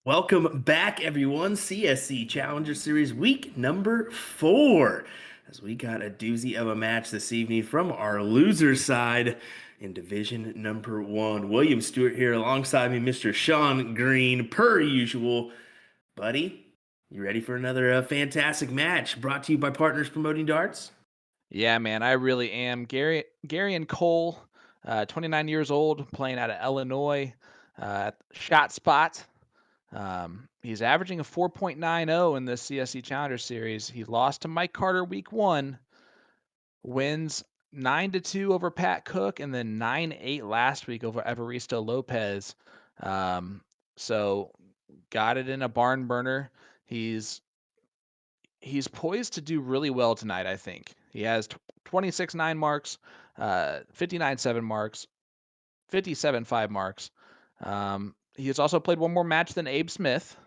Welcome back, everyone. CSC Challenger Series week number 4. As we got a doozy of a match this evening from our loser side in division number 1. William Stewart here alongside me, Mr. Sean Green, per usual. Buddy, you ready for another fantastic match brought to you by Partners Promoting Darts? Yeah, man, I really am. Garion Cole, 29 years old, playing out of Illinois, shot spot. He's averaging a 4.90 in the CSC Challenger Series. He lost to Mike Carter week 1, wins 9-2 over Pat Cook, and then 9-8 last week over Evaristo Lopez. Um, so got it in a barn burner. He's he's poised to do really well tonight, I think. He has 26-9 marks, 59-7 marks, 57-5 marks. He has also played one more match than Abe Smith,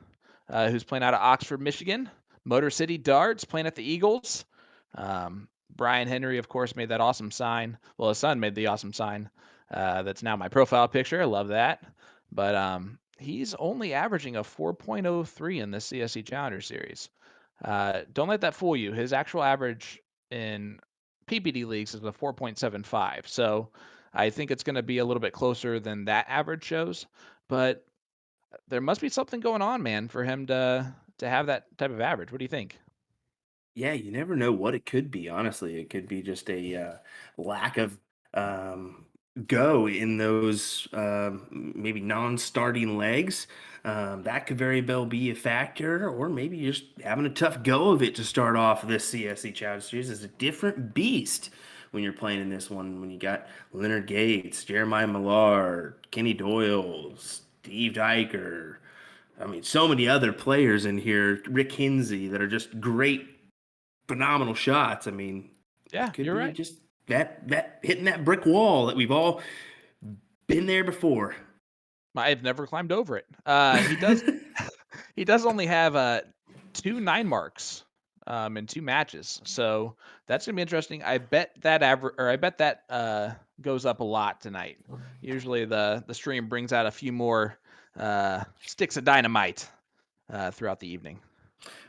who's playing out of Oxford, Michigan. Motor City Darts playing at the Eagles. Brian Henry, of course, made that awesome sign. Well, his son made the awesome sign. That's now my profile picture. I love that. But he's only averaging a 4.03 in the CSC Challenger Series. Don't let that fool you. His actual average in PPD leagues is a 4.75. So I think it's going to be a little bit closer than that average shows. But there must be something going on, man, for him to have that type of average. What do you think? Yeah, you never know what it could be, honestly. It could be just a lack of um, go in those maybe non-starting legs. That could very well be a factor, or maybe just having a tough go of it to start off this CSC Challenge Series is a different beast when you're playing in this one. When you got Leonard Gates, Jeremiah Millar, Kenny Doyle, Steve Diker. I mean, so many other players in here, Rick Hinsey, that are just great phenomenal shots. I mean, Yeah, could you're be right. just that hitting that brick wall that we've all been there before. I've never climbed over it. He does. He does only have two nine marks in two matches, so that's gonna be interesting. I bet that average, or I bet that goes up a lot tonight. Usually, the stream brings out a few more sticks of dynamite throughout the evening.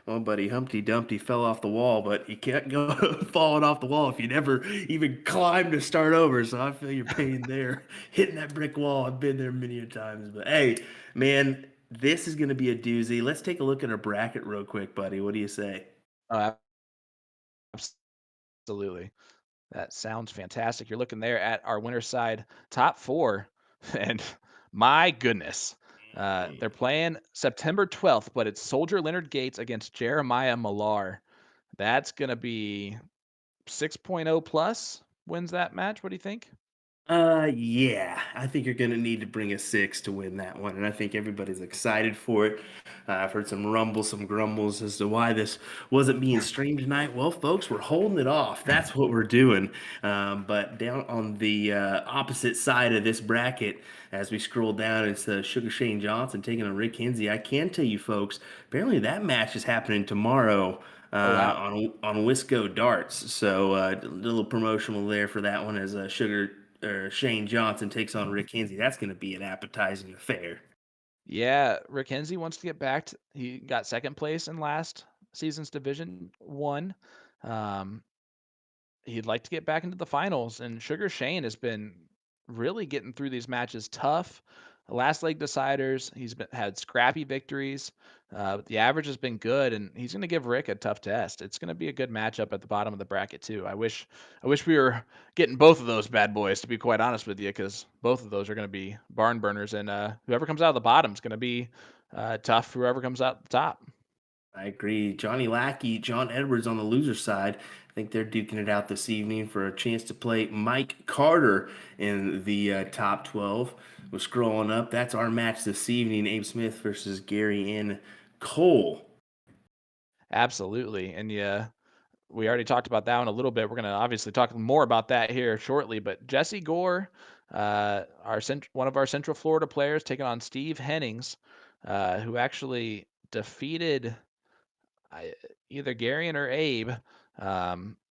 Well, buddy, Humpty Dumpty fell off the wall, but you can't go falling off the wall if you never even climbed to start over. So I feel your pain there, hitting that brick wall. I've been there many a times. But hey, man, this is going to be a doozy. Let's take a look at our bracket real quick, buddy. What do you say? Oh, absolutely. That sounds fantastic. You're looking there at our winner side top four, and my goodness, they're playing September 12th, but it's Soldier Leonard Gates against Jeremiah Millar. That's gonna be 6.0 plus wins that match. What do you think? Yeah, I think you're gonna need to bring a 6 to win that one, and I think everybody's excited for it. I've heard some rumbles, some grumbles as to why this wasn't being streamed tonight. Well, folks, we're holding it off. That's what we're doing. But down on the opposite side of this bracket, as we scroll down, it's Sugar Shane Johnson taking on Rick Hinsey. I can tell you, folks, apparently that match is happening tomorrow Oh wow. on Wisco Darts. So a little promotional there for that one as Sugar or Shane Johnson takes on Rick Hinsey. That's going to be an appetizing affair. Yeah, Rick Hensey wants to get back. He got second place in last season's Division One. Um, he'd like to get back into the finals, and Sugar Shane has been really getting through these matches tough. Last leg deciders, had scrappy victories. But the average has been good, and he's going to give Rick a tough test. It's going to be a good matchup at the bottom of the bracket too. I wish we were getting both of those bad boys, to be quite honest with you, because both of those are going to be barn burners, and whoever comes out of the bottom is going to be tough. For whoever comes out the top. I agree. Johnny Lackey, John Edwards on the loser side. I think they're duking it out this evening for a chance to play Mike Carter in the top 12. We're scrolling up. That's our match this evening. Abe Smith versus Gary N. Cole. Absolutely, and yeah, we already talked about that one a little bit. We're going to obviously talk more about that here shortly. But Jesse Gore, one of our Central Florida players, taking on Steve Hennings, who actually defeated I, either Garion or Abe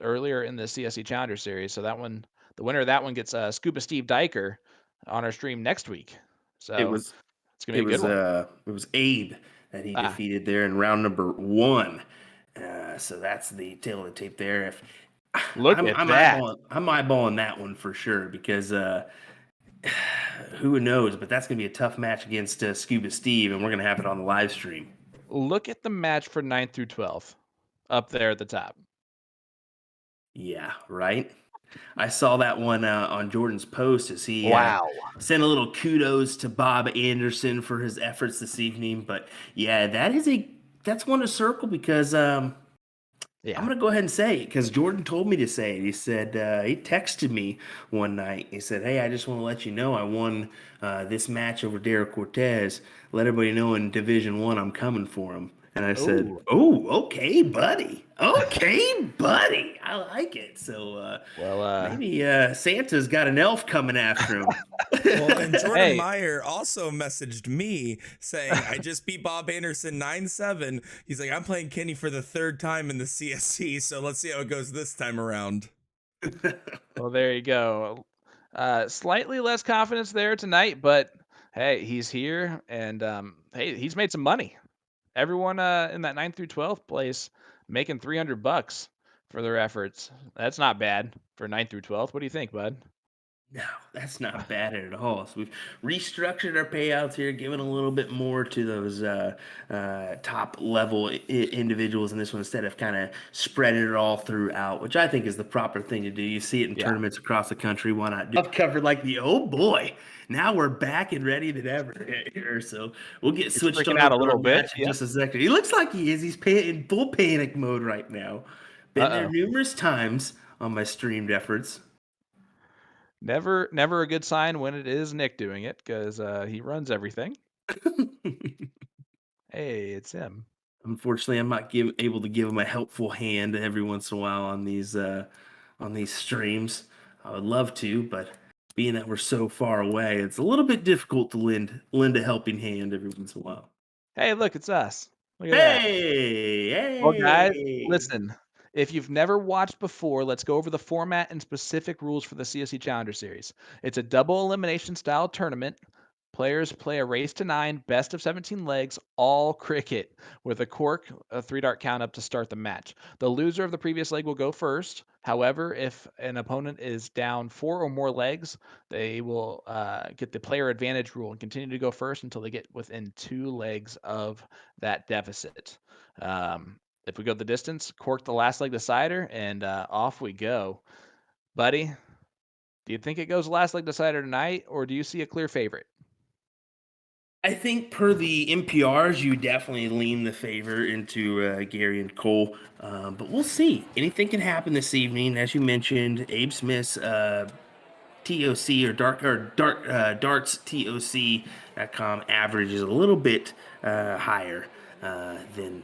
earlier in the CSC Challenger Series. So that one, the winner of that one gets Scuba Steve Diker on our stream next week. It So was It's gonna be a good one. It was Abe that he Ah, defeated there in round number one. So that's the tail of the tape there. If look at that. I'm eyeballing that one for sure because who knows? But that's gonna be a tough match against Scuba Steve, and we're gonna have it on the live stream. Look at the match for 9th through 12th up there at the top. Yeah, right. I saw that one on Jordan's post as he Wow. sent a little kudos to Bob Anderson for his efforts this evening. But yeah, that's one to circle because I'm Yeah. gonna go ahead and say it because Jordan told me to say it. He said he texted me one night. He said, "Hey, I just want to let you know I won this match over Derek Cortez. Let everybody know in Division One I'm coming for him." And I said, Oh, "Oh, okay, buddy. Okay, buddy. I like it." So well, maybe Santa's got an elf coming after him. Well, and Jordan hey, Meyer also messaged me saying, I just beat Bob Anderson 9-7. He's like, I'm playing Kenny for the third time in the CSC, so let's see how it goes this time around. well, there you go. Slightly less confidence there tonight, but hey, he's here, and hey, he's made some money. Everyone in that 9th through 12th place making $300 for their efforts. That's not bad for 9th through 12th. What do you think, bud? No, that's not bad at all. So we've restructured our payouts here, given a little bit more to those top level individuals in this one instead of kind of spreading it all throughout, which I think is the proper thing to do. You see it in Yeah, tournaments across the country. Why not do? I've covered like the oh boy. Now we're back and ready than ever here. So we'll get he's switched freaking out over a to our little bit. match in Yeah. just a second. He looks like he is. He's in full panic mode right now. Been there Uh oh. numerous times on my streamed efforts. Never a good sign when it is Nick doing it because he runs everything. Hey, it's him. Unfortunately, I'm not able to give him a helpful hand every once in a while on these streams. I would love to, but being that we're so far away, it's a little bit difficult to lend a helping hand every once in a while. Hey, look, it's us. Look at that. Hey, Well, guys, hey! listen. If you've never watched before, let's go over the format and specific rules for the CSC Challenger Series. It's a double elimination style tournament. Players play a race to 9, best of 17 legs, all cricket, with a cork, a 3-dart count up to start the match. The loser of the previous leg will go first. However, if an opponent is down 4 or more legs, they will get the player advantage rule and continue to go first until they get within 2 legs of that deficit. If we go the distance, cork the last leg decider, and off we go. Buddy, do you think it goes last leg decider tonight, or do you see a clear favorite? I think per the NPRs, you definitely lean the favor into Gary and Cole, but we'll see. Anything can happen this evening, as you mentioned. Abe Smith's TOC or darts TOC.com average is a little bit higher than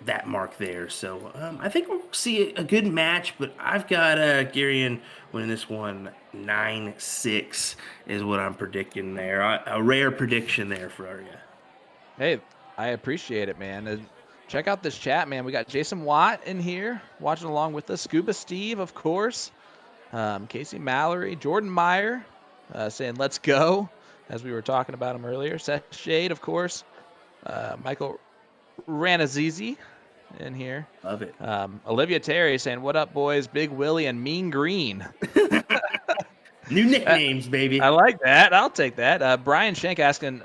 that mark there. So I think we'll see a good match, but I've got Garion winning this one 9-6 is what I'm predicting there. A rare prediction there for you. Hey, I appreciate it, man. And check out this chat, man. We got Jason Watt in here watching along with us. Scuba Steve, of course. Casey Mallory, Jordan Meyer saying, let's go, as we were talking about him earlier. Seth Shade, of course. Michael Ranazizi in here. Love it. Olivia Terry saying, what up, boys? Big Willie and Mean Green. New nicknames, baby. I like that. I'll take that. Brian Shank asking,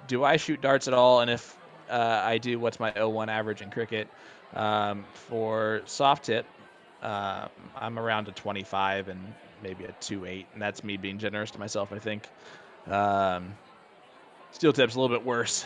do I shoot darts at all? And if I do, what's my 0-1 average in cricket? For soft tip, I'm around a 25 and maybe a 2.8, and that's me being generous to myself, I think. Steel tip's a little bit worse.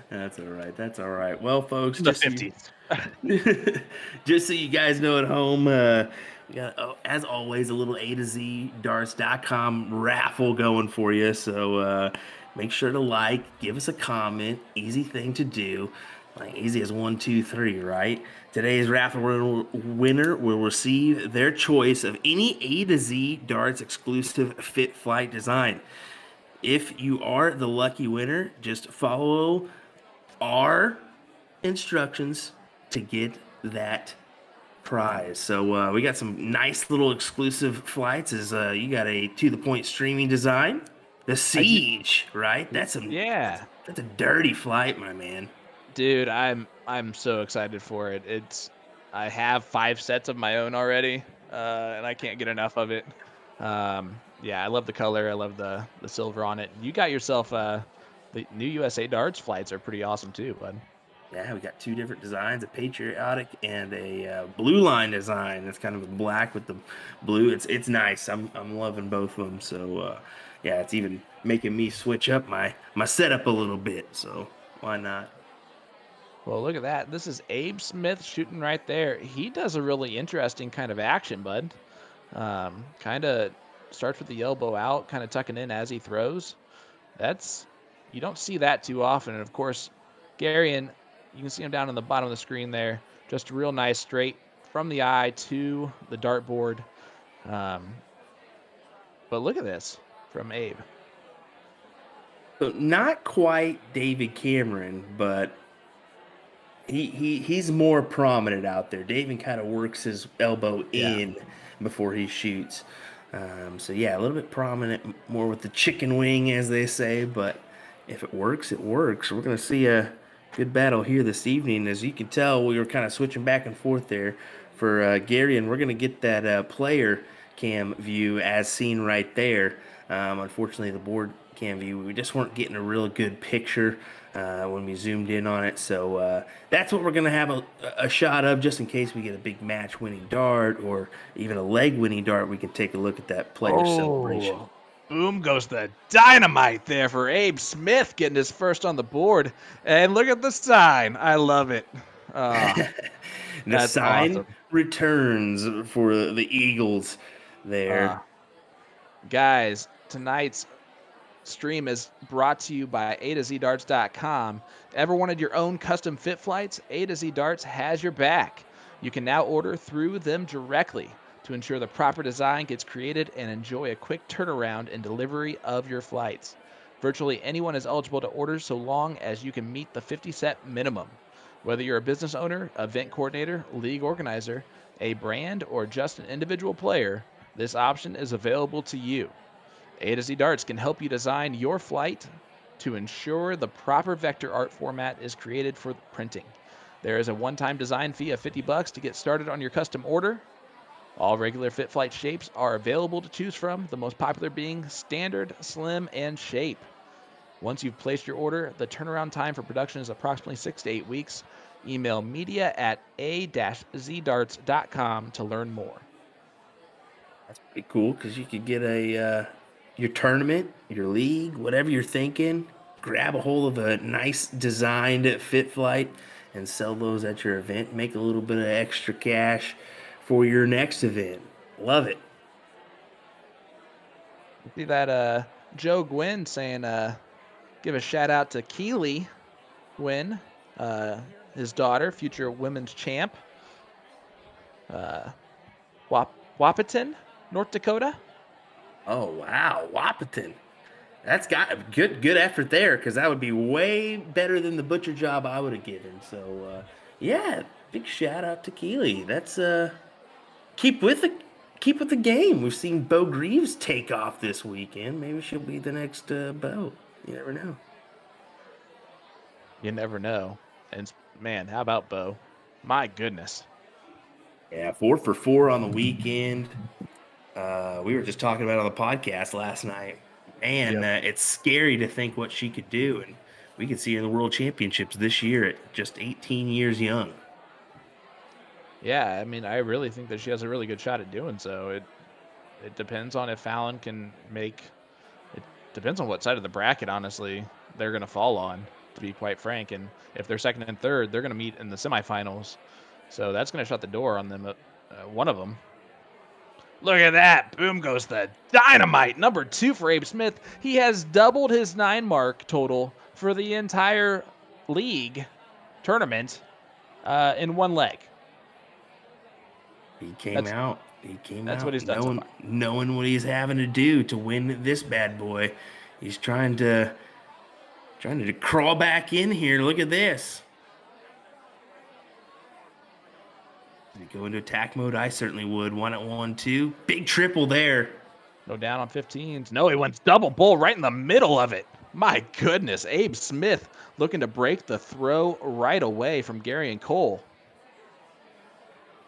That's all right. That's all right. Well, folks, In the 50s. Just so you guys know at home, we got, as always, a little A to Z darts.com raffle going for you. So make sure to like, give us a comment. Easy thing to do. Like easy as 1, 2, 3, right? Today's raffle winner will receive their choice of any A to Z darts exclusive fit flight design. If you are the lucky winner, just follow our instructions to get that prize. So we got some nice little exclusive flights. As you got a to the point streaming design, The Siege, right? Yeah, That's a dirty flight, my man. dude, I'm so excited for it. I have 5 sets of my own already, and I can't get enough of it. Yeah, I love the color. I love the silver on it. You got yourself the new USA Darts flights are pretty awesome too, bud. Yeah, we got two different designs: a patriotic and a blue line design. It's kind of black with the blue. It's nice. I'm loving both of them. So yeah, it's even making me switch up my setup a little bit. So why not? Well, look at that. This is Abe Smith shooting right there. He does a really interesting kind of action, bud. Kind of starts with the elbow out, kind of tucking in as he throws. That's you don't see that too often. And of course, Garion, you can see him down on the bottom of the screen there. Just real nice straight from the eye to the dartboard. Um, but look at this from Abe. So not quite David Cameron, but he's more prominent out there. David kind of works his elbow Yeah. in before he shoots. So yeah, a little bit prominent, more with the chicken wing, as they say. But if it works, it works. We're gonna see a good battle here this evening. As you can tell, we were kind of switching back and forth there for Gary, and we're gonna get that player cam view as seen right there. Unfortunately, the board cam view, we just weren't getting a real good picture when we zoomed in on it. So that's what we're going to have a shot of, just in case we get a big match winning dart or even a leg winning dart. We can take a look at that player celebration. Oh, boom goes the dynamite there for Abe Smith getting his first on the board. And look at the sign. I love it. Ah, The that's sign awesome. returns for the Eagles there. Uh, guys, tonight's stream is brought to you by A to ZDarts.com. Ever wanted your own custom fit flights? A to Z Darts has your back. You can now order through them directly to ensure the proper design gets created and enjoy a quick turnaround and delivery of your flights. Virtually anyone is eligible to order so long as you can meet the 50 set minimum. Whether you're a business owner, event coordinator, league organizer, a brand, or just an individual player, this option is available to you. A to Z Darts can help you design your flight to ensure the proper vector art format is created for printing. There is a one-time design fee of $50 to get started on your custom order. All regular fit flight shapes are available to choose from, the most popular being standard, slim, and shape. Once you've placed your order, the turnaround time for production is approximately 6 to 8 weeks. Email media at a-zdarts.com to learn more. That's pretty cool because you could get a your tournament, your league, whatever you're thinking. Grab a hold of a nice designed fit flight and sell those at your event. Make a little bit of extra cash for your next event. Love it. See that Joe Gwynn saying give a shout out to Keely Gwynn, his daughter, future women's champ. Wapiton, North Dakota. Oh wow, Wapaton. That's got a good effort there because that would be way better than the butcher job I would have given. So yeah, big shout out to Keely. That's keep with the keep with the game. We've seen Bo Greaves take off this weekend. Maybe she'll be the next Bo. You never know. You never know. And man, how about Bo? My goodness. Yeah, 4 for 4 on the weekend. We were just talking about it on the podcast last night. Man, Yep. it's scary to think what she could do, and we could see her in the World Championships this year at just 18 years young. Yeah, I mean, I really think that she has a really good shot at doing so. It depends on if Fallon can make. It depends on what side of the bracket, honestly, they're going to fall on. To be quite frank, and if they're second and third, they're going to meet in the semifinals. So that's going to shut the door on them. One of them. Look at that. Boom goes the dynamite. Number 2 for Abe Smith. He has doubled his 9 mark total for the entire league tournament in one leg. He came That's out. He came that's what out he's done so far. knowing what he's having to do to win this bad boy. He's trying to crawl back in here. Look at this. Did he go into attack mode? I certainly would. 1 at 1, 2. Big triple there. No down on 15s. No, he went double bull right in the middle of it. My goodness. Abe Smith looking to break the throw right away from Garion Cole.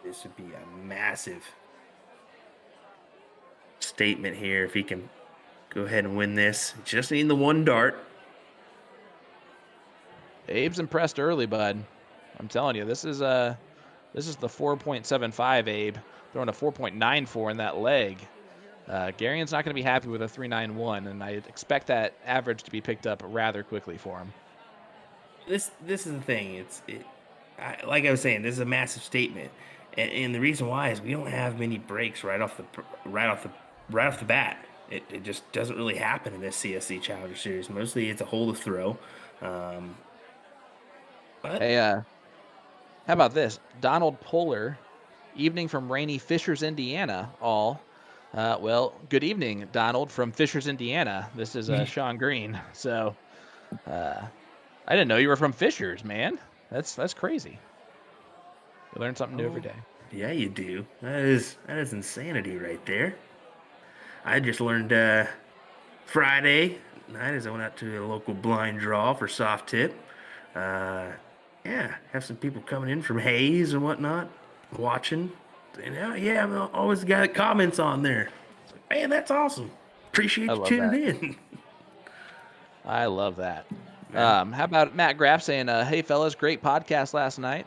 This would be a massive statement here if he can go ahead and win this. Just need the one dart. Abe's impressed early, bud. I'm telling you, this is the 4.75 Abe throwing a 4.94 in that leg. Garion's not going to be happy with a 3.91, and I expect that average to be picked up rather quickly for him. This is the thing. Like I was saying, this is a massive statement, and the reason why is we don't have many breaks right off the bat. It just doesn't really happen in this CSC Challenger Series. Mostly it's a hold to throw. But Hey, how about this? Donald Polar, evening from rainy Fishers, Indiana. Well, good evening, Donald from Fishers, Indiana. This is Sean Green. So, I didn't know you were from Fishers, man. That's crazy. You learn something new every day. yeah, you do. That is insanity right there. I just learned Friday night as I went out to a local blind draw for soft tip. Yeah, have some people coming in from Hayes and whatnot, watching. And yeah, I've always got comments on there. It's like, man, that's awesome. Appreciate I you love tuning that. in. I love that. Yeah. How about Matt Graff saying, "Hey fellas, great podcast last night."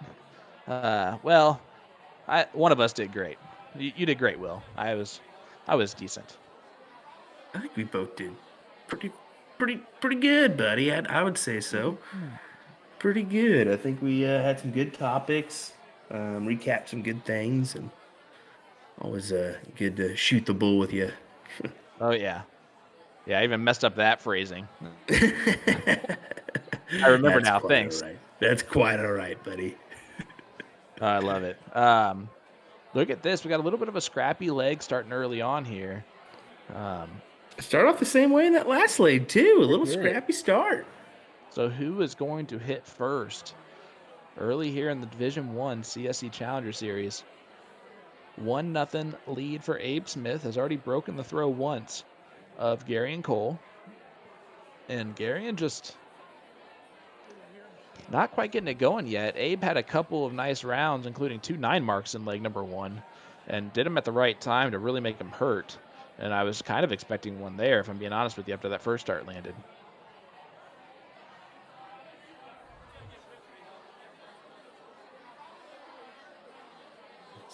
Well, one of us did great. You did great, Will. I was decent. I think we both did pretty good, buddy. I would say so. Pretty good. I think we had some good topics, recapped some good things, and always good to shoot the bull with you. Oh yeah, I even messed up that phrasing. I remember That's now. quite Thanks. all right. That's quite all right, buddy. I love it. Look at this. We got a little bit of a scrappy leg starting early on here. Start off the same way in that last leg too. A little did. scrappy start. So who is going to hit first? Early here in the Division 1 CSC Challenger Series. 1-0 lead for Abe Smith. Has already broken the throw once of Garion Cole. And Garion just not quite getting it going yet. Abe had a couple of nice rounds, including 2 9 marks in leg number 1, and did them at the right time to really make him hurt. And I was kind of expecting one there, if I'm being honest with you, after that first start landed.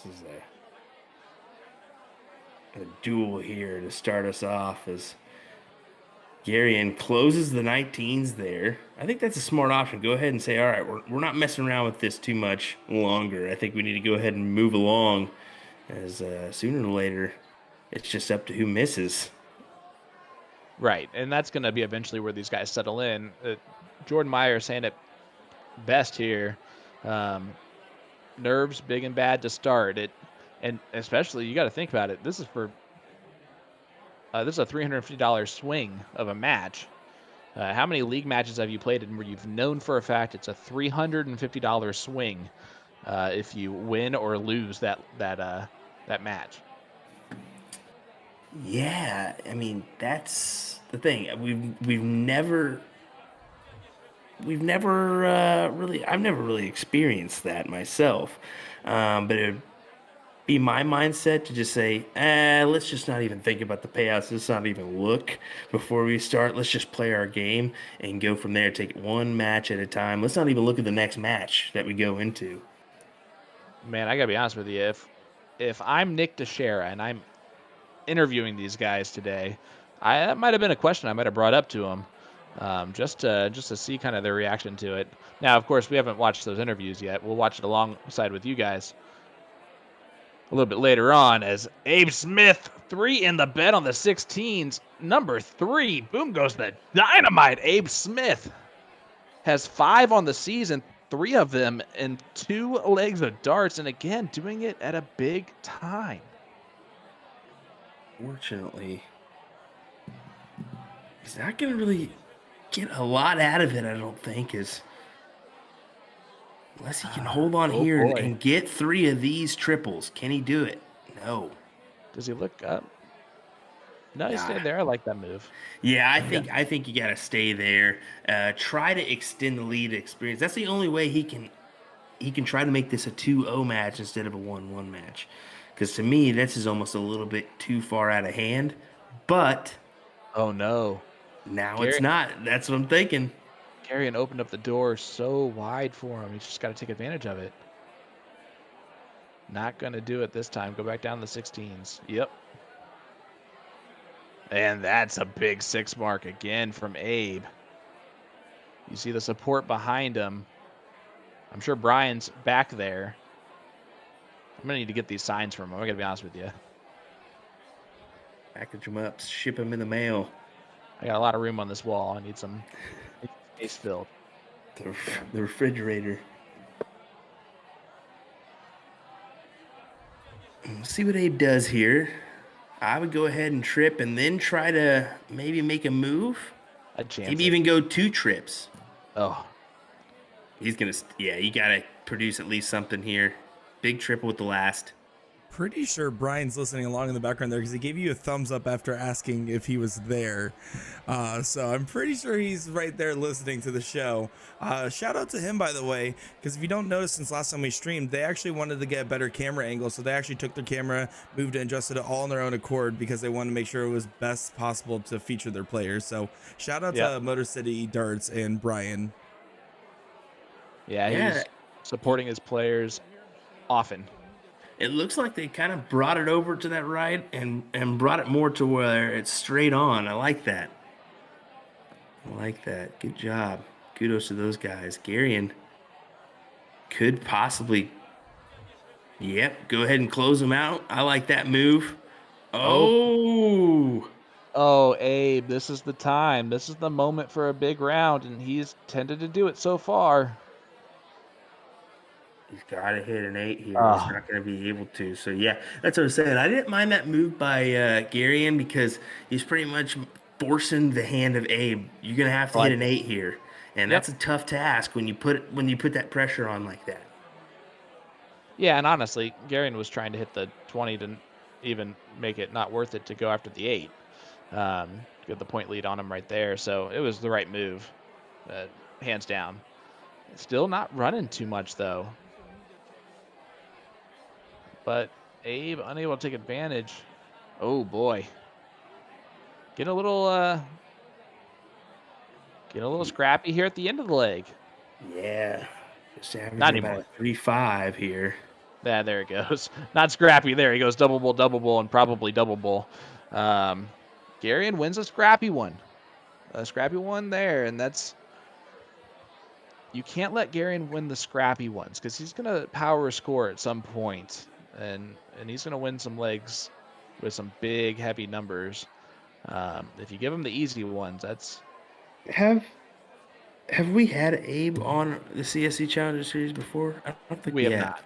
This is a duel here to start us off as Garion closes the 19s there. I think that's a smart option. Go ahead and say, all right, we're not messing around with this too much longer. I think we need to go ahead and move along, as sooner or later, it's just up to who misses. Right, and that's going to be eventually where these guys settle in. Jordan Meyer saying it best here. Nerves big and bad to start it, and especially you got to think about it. This is a $350 swing of a match. How many league matches have you played in where you've known for a fact it's a $350 swing if you win or lose that match? Yeah, I mean that's the thing. We've never really I've never really experienced that myself, but it'd be my mindset to just say, let's just not even think about the payouts. Let's not even look before we start. Let's just play our game and go from there. Take it one match at a time. Let's not even look at the next match that we go into. Man, I gotta be honest with you. If I'm Nick Teixeira and I'm interviewing these guys today, that might have been a question I might have brought up to them, just to see kind of their reaction to it. Now, of course, we haven't watched those interviews yet. We'll watch it alongside with you guys a little bit later on as Abe Smith, 3 in the bed on the 16s. Number 3, boom goes the dynamite. Abe Smith has 5 on the season, 3 of them in 2 legs of darts, and again, doing it at a big time. Fortunately, he's not going to really get a lot out of it, I don't think, unless he can hold on here and get 3 of these triples. Can he do it? No. Does he look up? No, he Nah. stayed there. I like that move. Yeah, Yeah. I think you got to stay there. Try to extend the lead experience. That's the only way he can try to make this a 2-0 match instead of a 1-1 match. Because to me, this is almost a little bit too far out of hand. But Oh no. now it's Gary not. That's what I'm thinking. Garion opened up the door so wide for him. He's just got to take advantage of it. Not gonna do it this time. Go back down to the 16s. Yep. And that's a big 6 mark again from Abe. You see the support behind him. I'm sure Brian's back there. I'm gonna need to get these signs from him. I gotta be honest with you. Package them up, ship them in the mail. I got a lot of room on this wall. I need some space filled. The refrigerator. See what Abe does here. I would go ahead and trip and then try to maybe make a move. I'd chance Maybe it. even go 2 trips. Oh, He's gonna, yeah, you gotta produce at least something here. Big triple with the last. Pretty sure Brian's listening along in the background there because he gave you a thumbs up after asking if he was there. So I'm pretty sure he's right there listening to the show. Shout out to him, by the way, because if you don't notice, since last time we streamed, they actually wanted to get a better camera angle. So they actually took their camera, moved it, and adjusted it all on their own accord because they wanted to make sure it was best possible to feature their players. So shout out to Motor City Darts and Brian. yeah, Yeah, he's supporting his players often. it looks like they kind of brought it over to that right and brought it more to where it's straight on. I like that. I like that. Good job. Kudos to those guys. Garion could possibly, yep, go ahead and close them out. I like that move. Oh, Oh, oh, Abe, this is the time. This is the moment for a big round, and he's tended to do it so far. he's got to hit an 8 here. He's Ah, not going to be able to. So, yeah, that's what I'm saying. I didn't mind that move by Garion because he's pretty much forcing the hand of Abe. You're going to have I to hit like an it. 8 here. And Yep. that's a tough task when you put that pressure on like that. Yeah, and honestly, Garion was trying to hit the 20 to even make it not worth it to go after the 8. Get the point lead on him right there. So it was the right move, hands down. Still not running too much though. But Abe unable to take advantage. Oh boy. Getting a little scrappy here at the end of the leg. Yeah. Just Not averaging about anymore. a 3.5 here. Yeah, there it goes. Not scrappy. There he goes. Double bull, and probably double bull. Garion wins a scrappy one. A scrappy one there, and that's you can't let Garion win the scrappy ones because he's gonna power score at some point, and he's gonna win some legs with some big heavy numbers. If you give him the easy ones, that's Have have we had Abe on the CSC Challenger Series before? I don't think we we have have. not.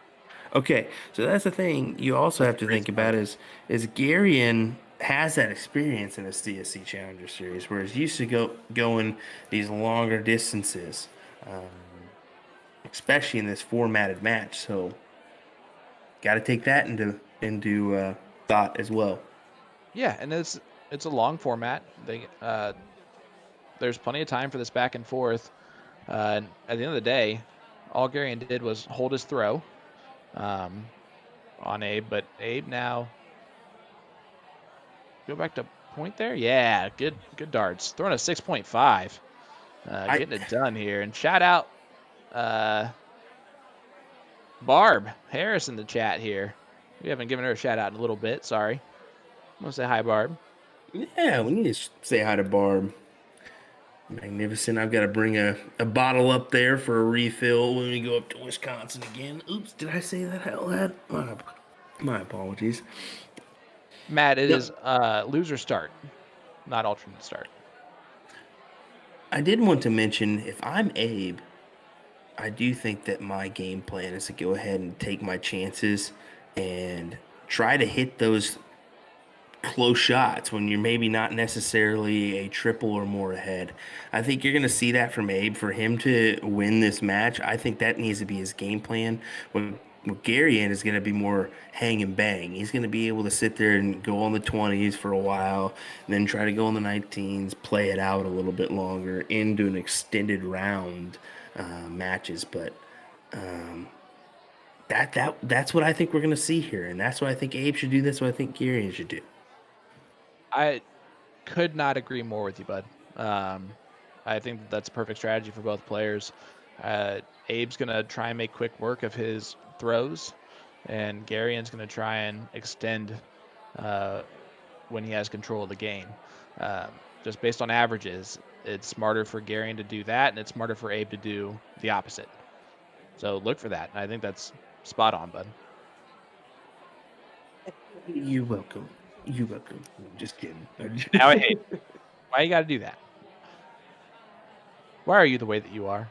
Okay, so that's the thing you also That's have a to great think about start. is Garion has that experience in a CSC Challenger Series, whereas used to going these longer distances, um, especially in this formatted match. So, got to take that into thought as well. Yeah, and it's a long format. There's plenty of time for this back and forth. And at the end of the day, all Garion did was hold his throw um, on Abe, but Abe now go back to point there. Yeah, good darts. Throwing a 6.5, I getting it done here. And shout out uh, Barb Harris in the chat here. We haven't given her a shout out in a little bit. Sorry. I'm gonna say hi, Barb. Yeah, we need to say hi to Barb. Magnificent. I've got to bring a bottle up there for a refill when we go up to Wisconsin again. Oops, did I say that out loud? My apologies. Matt, it No, is loser start, not alternate start. I did want to mention if I'm Abe, I do think that my game plan is to go ahead and take my chances and try to hit those close shots when you're maybe not necessarily a triple or more ahead. I think you're going to see that from Abe. For him to win this match, I think that needs to be his game plan. When Well, Garion is going to be more hang and bang. He's going to be able to sit there and go on the 20s for a while, then try to go on the 19s, play it out a little bit longer into an extended round matches. But um, that's what I think we're going to see here, and that's what I think Abe should do. That's what I think Garion should do. I could not agree more with you, bud. Um, I think that's a perfect strategy for both players. Abe's gonna try and make quick work of his throws, and Garion's gonna try and extend uh, when he has control of the game. Just based on averages, it's smarter for Garion to do that, and it's smarter for Abe to do the opposite. So look for that. I think that's spot on, bud. You're welcome. You're welcome. Just kidding. Now I hate it. Why you got to do that? Why are you the way that you are?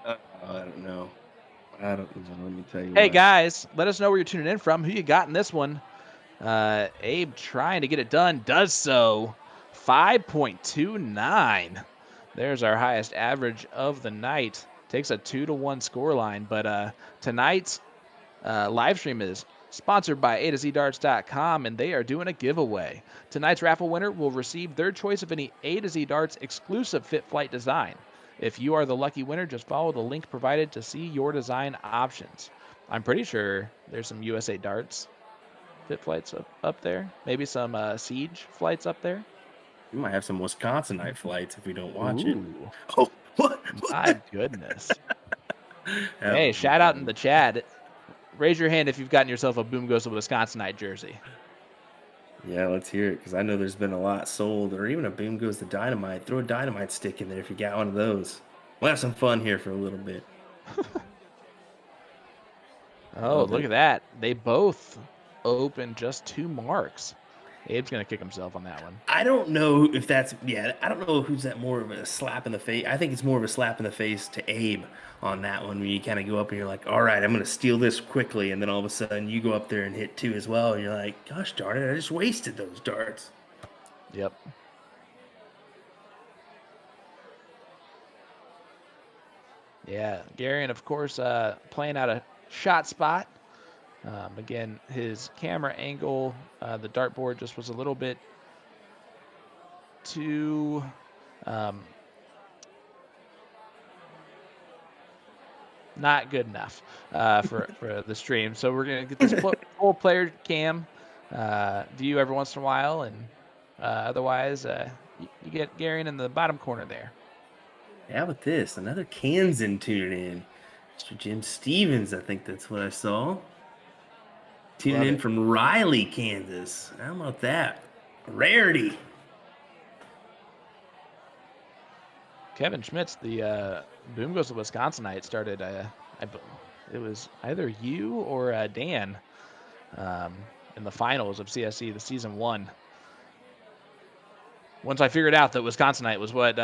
I don't know. I don't know. Let me tell you Hey what. guys, let us know where you're tuning in from. Who you got in this one? Abe trying to get it done, does so. 5.29. There's our highest average of the night. Takes a 2-1 scoreline. But tonight's live stream is sponsored by A to Z Darts.com, and they are doing a giveaway. Tonight's raffle winner will receive their choice of any A to Z Darts exclusive fit flight design. If you are the lucky winner, just follow the link provided to see your design options. I'm pretty sure there's some USA Darts fit flights up there. Maybe some Siege flights up there. We might have some Wisconsinite flights if we don't watch it. Ooh, Oh, what? my goodness. That Hey, would be shout out in funny. the chat. Raise your hand if you've gotten yourself a Boom Goes to Wisconsinite jersey. Yeah, let's hear it because I know there's been a lot sold, or even a Boom Goes the Dynamite. Throw a dynamite stick in there if you got one of those. We'll have some fun here for a little bit. Oh, look at that. They both open just 2 marks. Abe's going to kick himself on that one. I don't know if that's I don't know who's that more of a slap in the face. I think it's more of a slap in the face to Abe on that one when you kind of go up and you're like, all right, I'm gonna steal this quickly, and then all of a sudden you go up there and hit 2 as well, and you're like, gosh darn it, I just wasted those darts. Yep. Yeah, Garion, of course, playing out a shot spot. Again, his camera angle, the dartboard just was a little bit too not good enough for the stream. So we're gonna get this full player cam view every once in a while, and otherwise you get Garion in the bottom corner there. How about this? Another Kansan tuning in. Mr. Jim Stevens, I think that's what I saw. Tuning Love in it. from Riley, Kansas. How about that? A rarity. Kevin Schmitz, the Boom Goes to Wisconsinite started. It was either you or Dan in the finals of CSC, the season 1. Once I figured out that Wisconsinite was what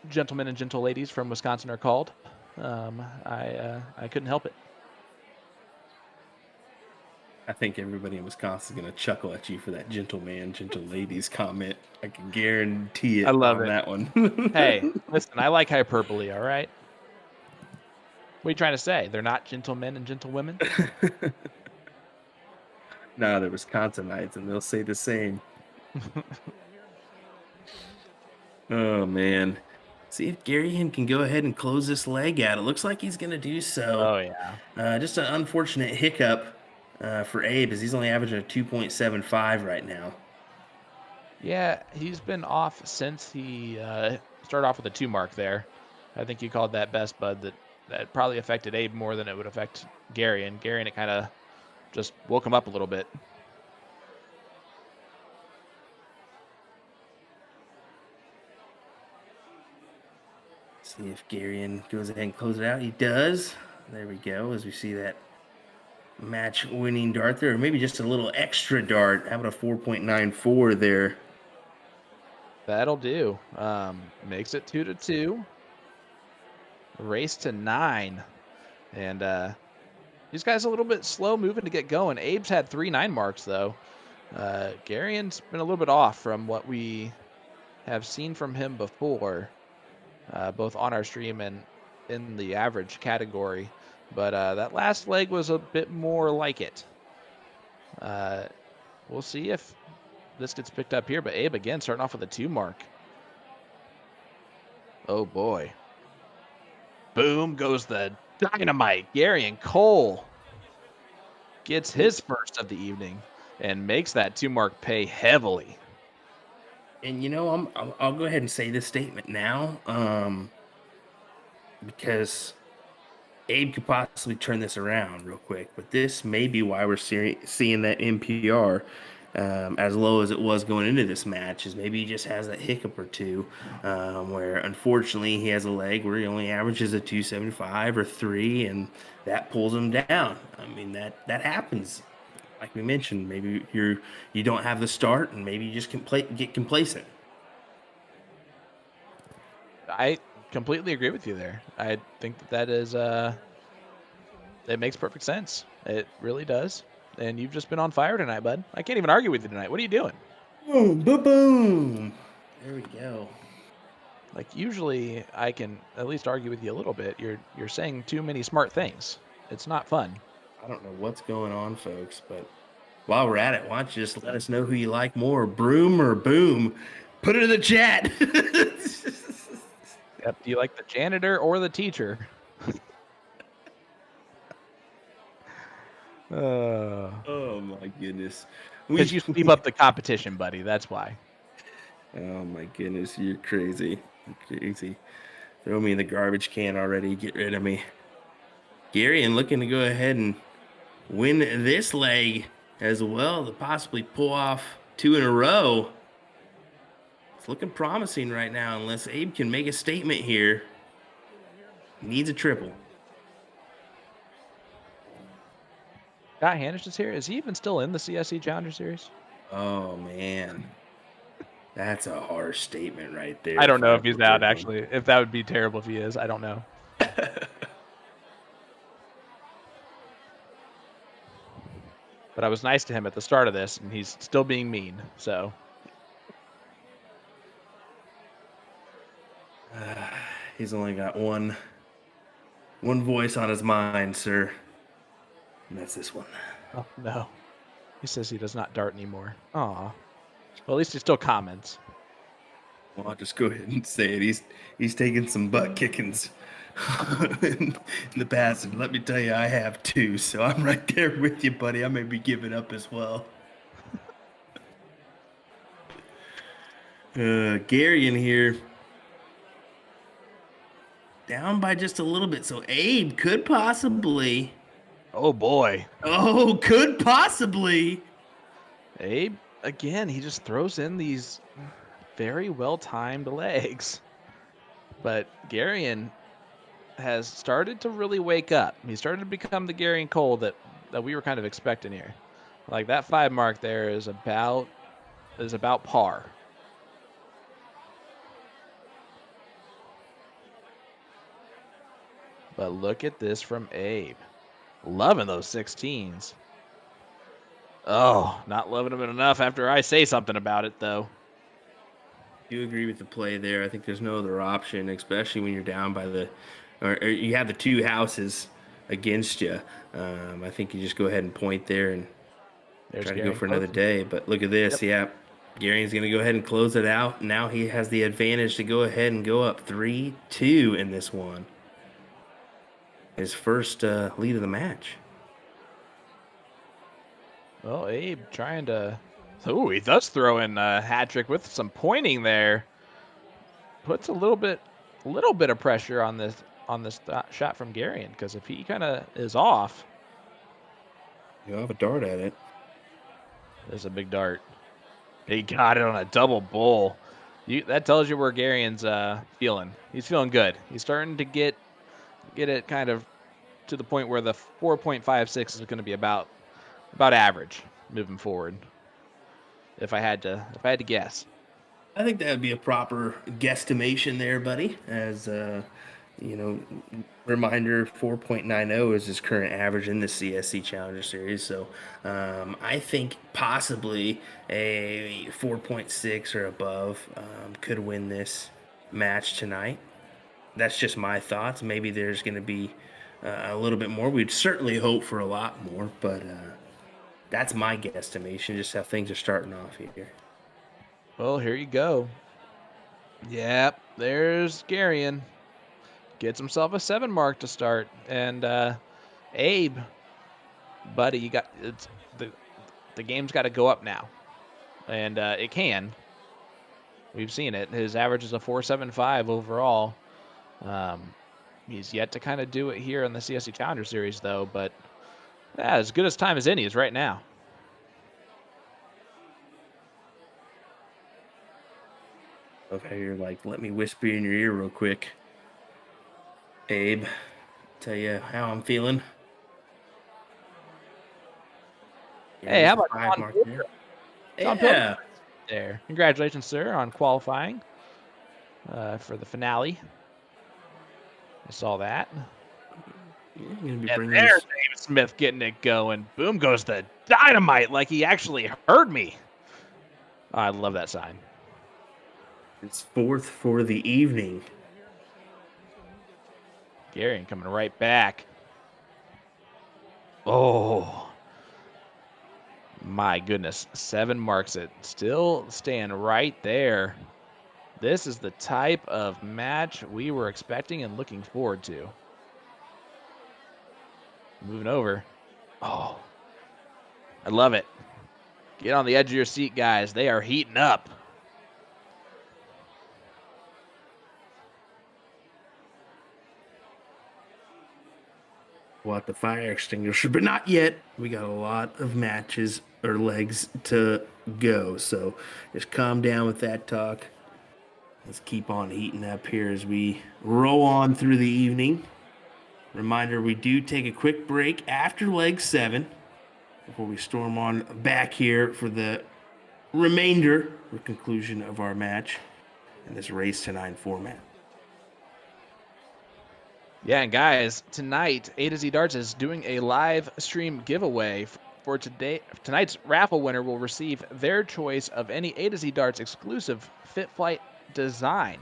gentlemen and gentle ladies from Wisconsin are called, I couldn't help it. I think everybody in Wisconsin is going to chuckle at you for that gentleman, gentle ladies comment. I can guarantee it I love on it. that one. Hey, listen, I like hyperbole, all right? What are you trying to say? They're not gentlemen and gentlewomen? No, they're Wisconsinites, and they'll say the same. Oh, man. See if Garion can go ahead and close this leg out. It looks like he's going to do so. Oh, yeah. Just an unfortunate hiccup for Abe, as he's only averaging a 2.75 right now. Yeah, he's been off since he started off with a 2 mark there. I think you called that best, bud, that probably affected Abe more than it would affect Garion. Garion, it kind of just woke him up a little bit. See if Garion goes ahead and close it out. He does. There we go, as we see that match-winning dart there, or maybe just a little extra dart. How about a 4.94 there? That'll do. Makes it 2-2. Race to 9. And these guys a little bit slow moving to get going. Abe's had 3 9 marks, though. Garion's been a little bit off from what we have seen from him before, both on our stream and in the average category, but that last leg was a bit more like it. We'll see if this gets picked up here, but Abe again starting off with a 2 mark. Oh boy. Boom goes the dynamite. Garion Cole gets his first of the evening and makes that 2 mark pay heavily. And I'll go ahead and say this statement now, because Abe could possibly turn this around real quick, but this may be why we're seeing that NPR as low as it was going into this match. Is maybe he just has that hiccup or two, where unfortunately he has a leg where he only averages a 275 or 3, and that pulls him down. I mean that happens. Like we mentioned, maybe you don't have the start, and maybe you just get complacent. I completely agree with you there. I think that is it makes perfect sense. It really does. And you've just been on fire tonight, bud. I can't even argue with you tonight. What are you doing? Boom, boom, boom. There we go. Like usually I can at least argue with you a little bit. You're saying too many smart things. It's not fun. I don't know what's going on, folks, but while we're at it, why don't you just let us know who you like more, Broom or Boom? Put it in the chat. Yep. Do you like the janitor or the teacher? Oh my goodness. Because you sweep up the competition, buddy. That's why. Oh my goodness, you're crazy. You're crazy. Throw me in the garbage can already. Get rid of me. Garion looking to go ahead and win this leg as well to possibly pull off 2 in a row. It's looking promising right now, unless Abe can make a statement here. He needs a triple. Scott Hanish is here. Is he even still in the CSC Challenger Series? Oh man, that's a harsh statement right there. I don't know if he's out, actually. If that would be terrible if he is. I don't know. But I was nice to him at the start of this, and he's still being mean. So He's only got one voice on his mind, sir. And that's this one. oh no, he says he does not dart anymore. Aw. Well, at least he still comments. Well, I'll just go ahead and say it. He's taken some butt kickings in the past, and let me tell you, I have too. So I'm right there with you, buddy. I may be giving up as well. Garion here, down by just a little bit. So Abe could possibly. Oh boy. Oh, could possibly. Abe, again, he just throws in these very well-timed legs. But Garion has started to really wake up. He started to become the Garion Cole that we were kind of expecting here. Like that 5 mark there is about par. But look at this from Abe. Loving those 16s. Oh, not loving them enough after I say something about it, though. I do agree with the play there. I think there's no other option, especially when you're down by or you have the 2 houses against you. I think you just go ahead and point there and try to go for another day. But look at this. Yep. Yeah, Garion's going to go ahead and close it out. Now he has the advantage to go ahead and go up 3-2 in this one. His first lead of the match. Well, Abe trying to. Oh, he does throw in a hat trick with some pointing there. Puts a little bit of pressure on this shot from Garion, because if he kind of is off, you'll have a dart at it. There's a big dart. He got it on a double bull. That tells you where Garion's feeling. He's feeling good. He's starting to get it kind of to the point where the 4.56 is going to be about average moving forward. If I had to guess, I think that would be a proper guesstimation there, buddy. As reminder, 4.90 is his current average in the CSC Challenger Series. So I think possibly a 4.6 or above could win this match tonight. that's just my thoughts. Maybe there's going to be a little bit more. We'd certainly hope for a lot more, but that's my guesstimation, just how things are starting off here. Well, here you go. Yep, there's Garion. Gets himself a 7 mark to start. And Abe, buddy, you got the game's got to go up now. And it can. We've seen it. His average is a 4.75 overall. He's yet to kind of do it here in the CSC Challenger Series, though. But yeah, as good as time as any is right now. Okay, you're like, let me whisper in your ear real quick, Abe. Tell you how I'm feeling. Hey, how There's the about 5 John mark there. Pilgrim? John Pilgrim Yeah. there. Congratulations, sir, on qualifying for the finale. I saw that. You're gonna be And bringing there's this. David Smith getting it going. Boom goes the dynamite like he actually heard me. I love that sign. It's 4th for the evening. Garion coming right back. Oh, my goodness. 7 marks it. Still staying right there. This is the type of match we were expecting and looking forward to. Moving over. Oh, I love it. Get on the edge of your seat, guys. They are heating up. We'll have the fire extinguisher, but not yet. We got a lot of matches or legs to go, so just calm down with that talk. Let's keep on heating up here as we roll on through the evening. Reminder, we do take a quick break after leg 7 before we storm on back here for the remainder or conclusion of our match in this race to 9 format. Yeah, and guys, tonight A to Z Darts is doing a live stream giveaway for today. Tonight's raffle winner will receive their choice of any A to Z Darts exclusive Fit Flight design.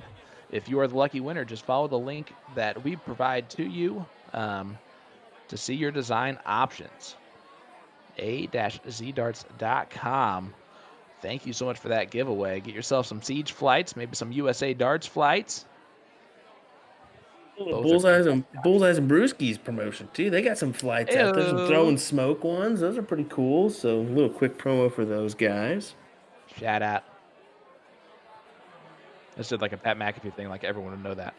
If you are the lucky winner, just follow the link that we provide to you to see your design options. a-zdarts.com. Thank you so much for that giveaway. Get yourself some Siege flights, maybe some USA Darts flights. Bullseyes and Brewskis promotion too. They got some flights out there, some Ew. throwing smoke ones. Those are pretty cool. So a little quick promo for those guys. Shout out. I said like a Pat McAfee thing, like everyone would know that.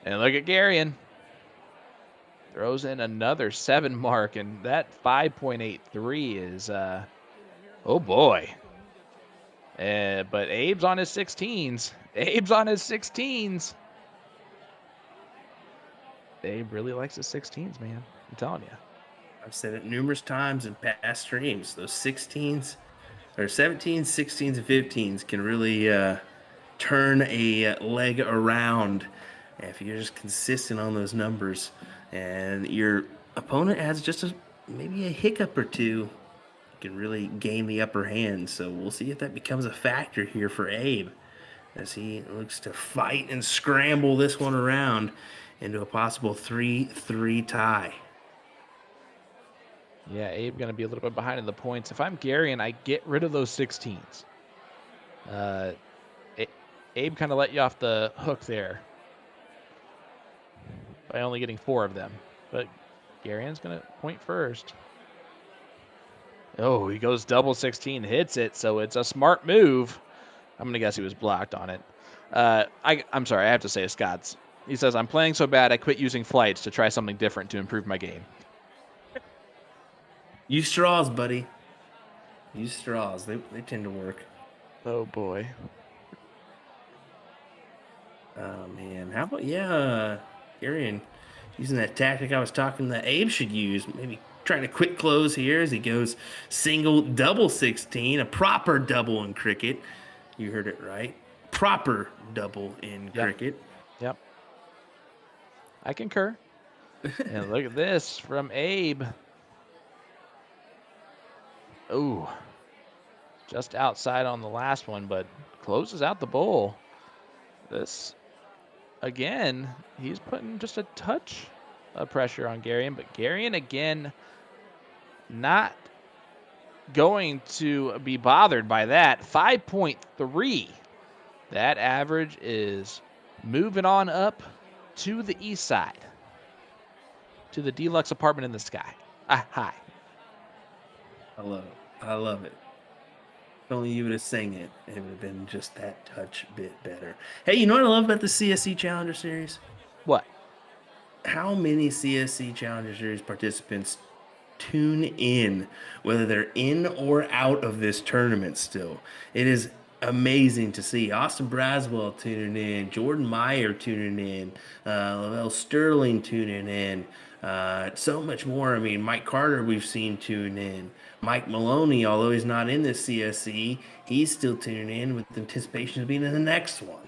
And look at Garion. Throws in another 7 mark, and that 5.83 is, oh boy. But Abe's on his 16s. Abe's on his 16s. Abe really likes his 16s, man. I'm telling you. I've said it numerous times in past streams. Those 16s or 17s, 16s, and 15s can really turn a leg around if you're just consistent on those numbers. And your opponent has just maybe a hiccup or two, you can really gain the upper hand. So we'll see if that becomes a factor here for Abe as he looks to fight and scramble this one around into a possible 3-3 tie. Yeah, Abe going to be a little bit behind in the points. If I'm Garion, I get rid of those 16s. Abe kind of let you off the hook there by only getting 4 of them. But Garion's going to point first. Oh, he goes double 16, hits it, so it's a smart move. I'm going to guess he was blocked on it. I'm sorry, I have to say Scott's. He says, I'm playing so bad I quit using flights to try something different to improve my game. Use straws, buddy. Use straws. They tend to work. Oh, boy. Oh, man. How about, Garion using that tactic I was talking that Abe should use. Maybe trying to quick close here as he goes single, double 16, a proper double in cricket. You heard it right. Proper double in cricket. Yep. I concur. And look at this from Abe. Ooh. just outside on the last one, but closes out the bowl. This, again, he's putting just a touch of pressure on Garion, but Garion, again, not going to be bothered by that. 5.3. That average is moving on up to the east side, to the deluxe apartment in the sky. Hi. I love it. I love it. If only you would have sang it, it would have been just that touch bit better. Hey, you know what I love about the CSC Challenger Series? What? How many CSC Challenger Series participants tune in, whether they're in or out of this tournament still? It is amazing to see Austin Braswell tuning in, Jordan Meyer tuning in, Lavelle Sterling tuning in, so much more. I mean, Mike Carter we've seen tune in. Mike Maloney, although he's not in this CSC, he's still tuning in with anticipation of being in the next one.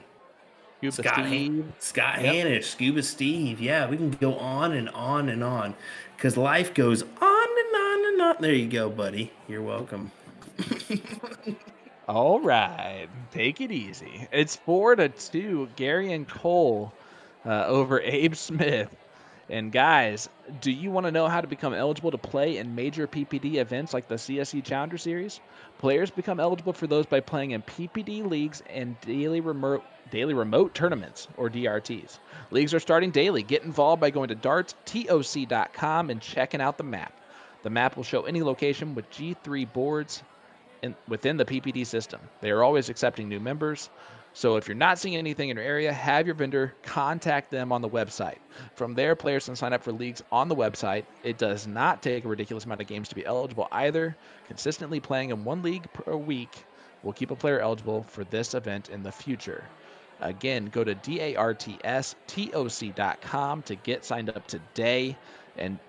Scuba Steve. Scott Yep. Hanish, Scuba Steve. Yeah, we can go on and on and on because life goes on and on and on. There you go, buddy. You're welcome. All right, take it easy. It's 4-2, Garion Cole over Abe Smith. And guys, do you want to know how to become eligible to play in major PPD events like the CSC Challenger Series? Players become eligible for those by playing in PPD leagues and daily remote tournaments, or DRTs. Leagues are starting daily. Get involved by going to dartstoc.com and checking out the map. The map will show any location with G3 boards within the PPD system. They are always accepting new members. So if you're not seeing anything in your area, have your vendor contact them on the website. From there, players can sign up for leagues on the website. It does not take a ridiculous amount of games to be eligible either. Consistently playing in one league per week will keep a player eligible for this event in the future. Again, go to dartstoc.com to get signed up today. And